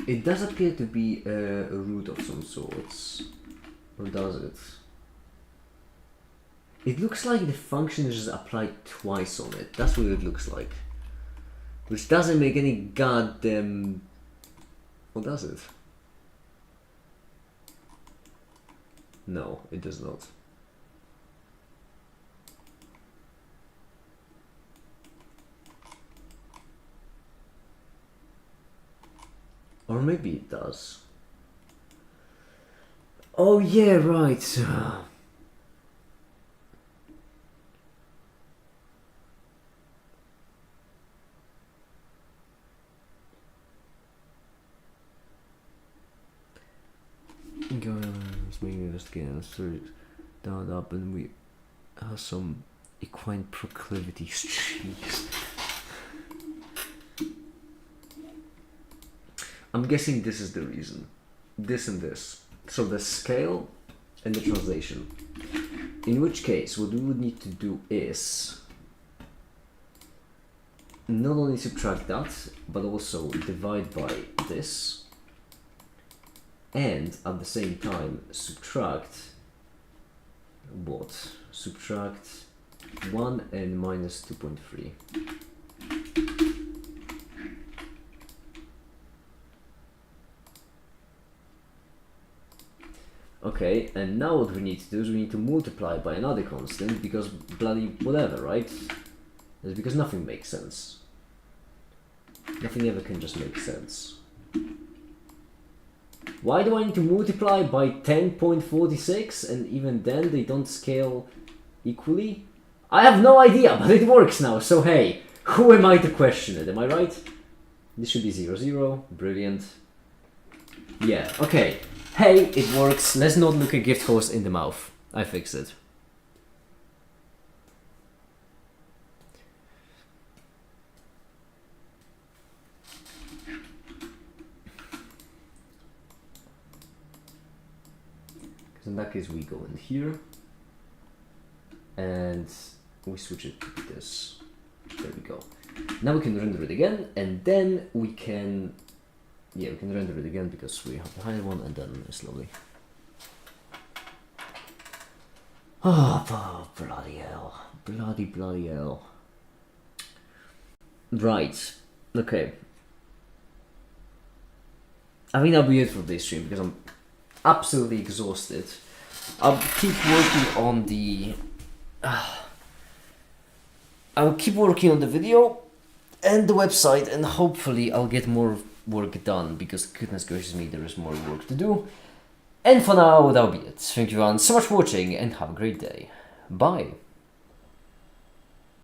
It does appear to be a root of some sorts. Or does it? It looks like the function is applied twice on it. That's what it looks like. Which doesn't make any goddamn... Or does it? No, it does not. Or maybe it does. Oh yeah, right. Let's make an investigation. Let's throw it down up and we have some equine proclivities. Jeez. I'm guessing this is the reason. This and this. So the scale and the translation. In which case, what we would need to do is not only subtract that, but also divide by this. And at the same time, subtract what? Subtract 1 and minus 2.3. Okay, and now what we need to do is we need to multiply by another constant because bloody whatever, right? It's because nothing makes sense. Nothing ever can just make sense. Why do I need to multiply by 10.46 and even then they don't scale equally? I have no idea, but it works now, so hey, who am I to question it, am I right? This should be 0, 0, brilliant. Yeah, okay. Hey, it works. Let's not look a gift horse in the mouth. I fixed it. Because in that case we go in here and we switch it to this. There we go. Now we can render it again and then we can... Yeah, we can render it again because we have the higher one and then it's lovely. Oh, bloody hell. Bloody hell. Right. Okay. I think that'll be it for this stream because I'm absolutely exhausted. I'll keep working on the... I'll keep working on the video and the website and hopefully I'll get more work done because goodness gracious me, there is more work to do. And for now, that'll be it. Thank you everyone so much for watching and have a great day. Bye.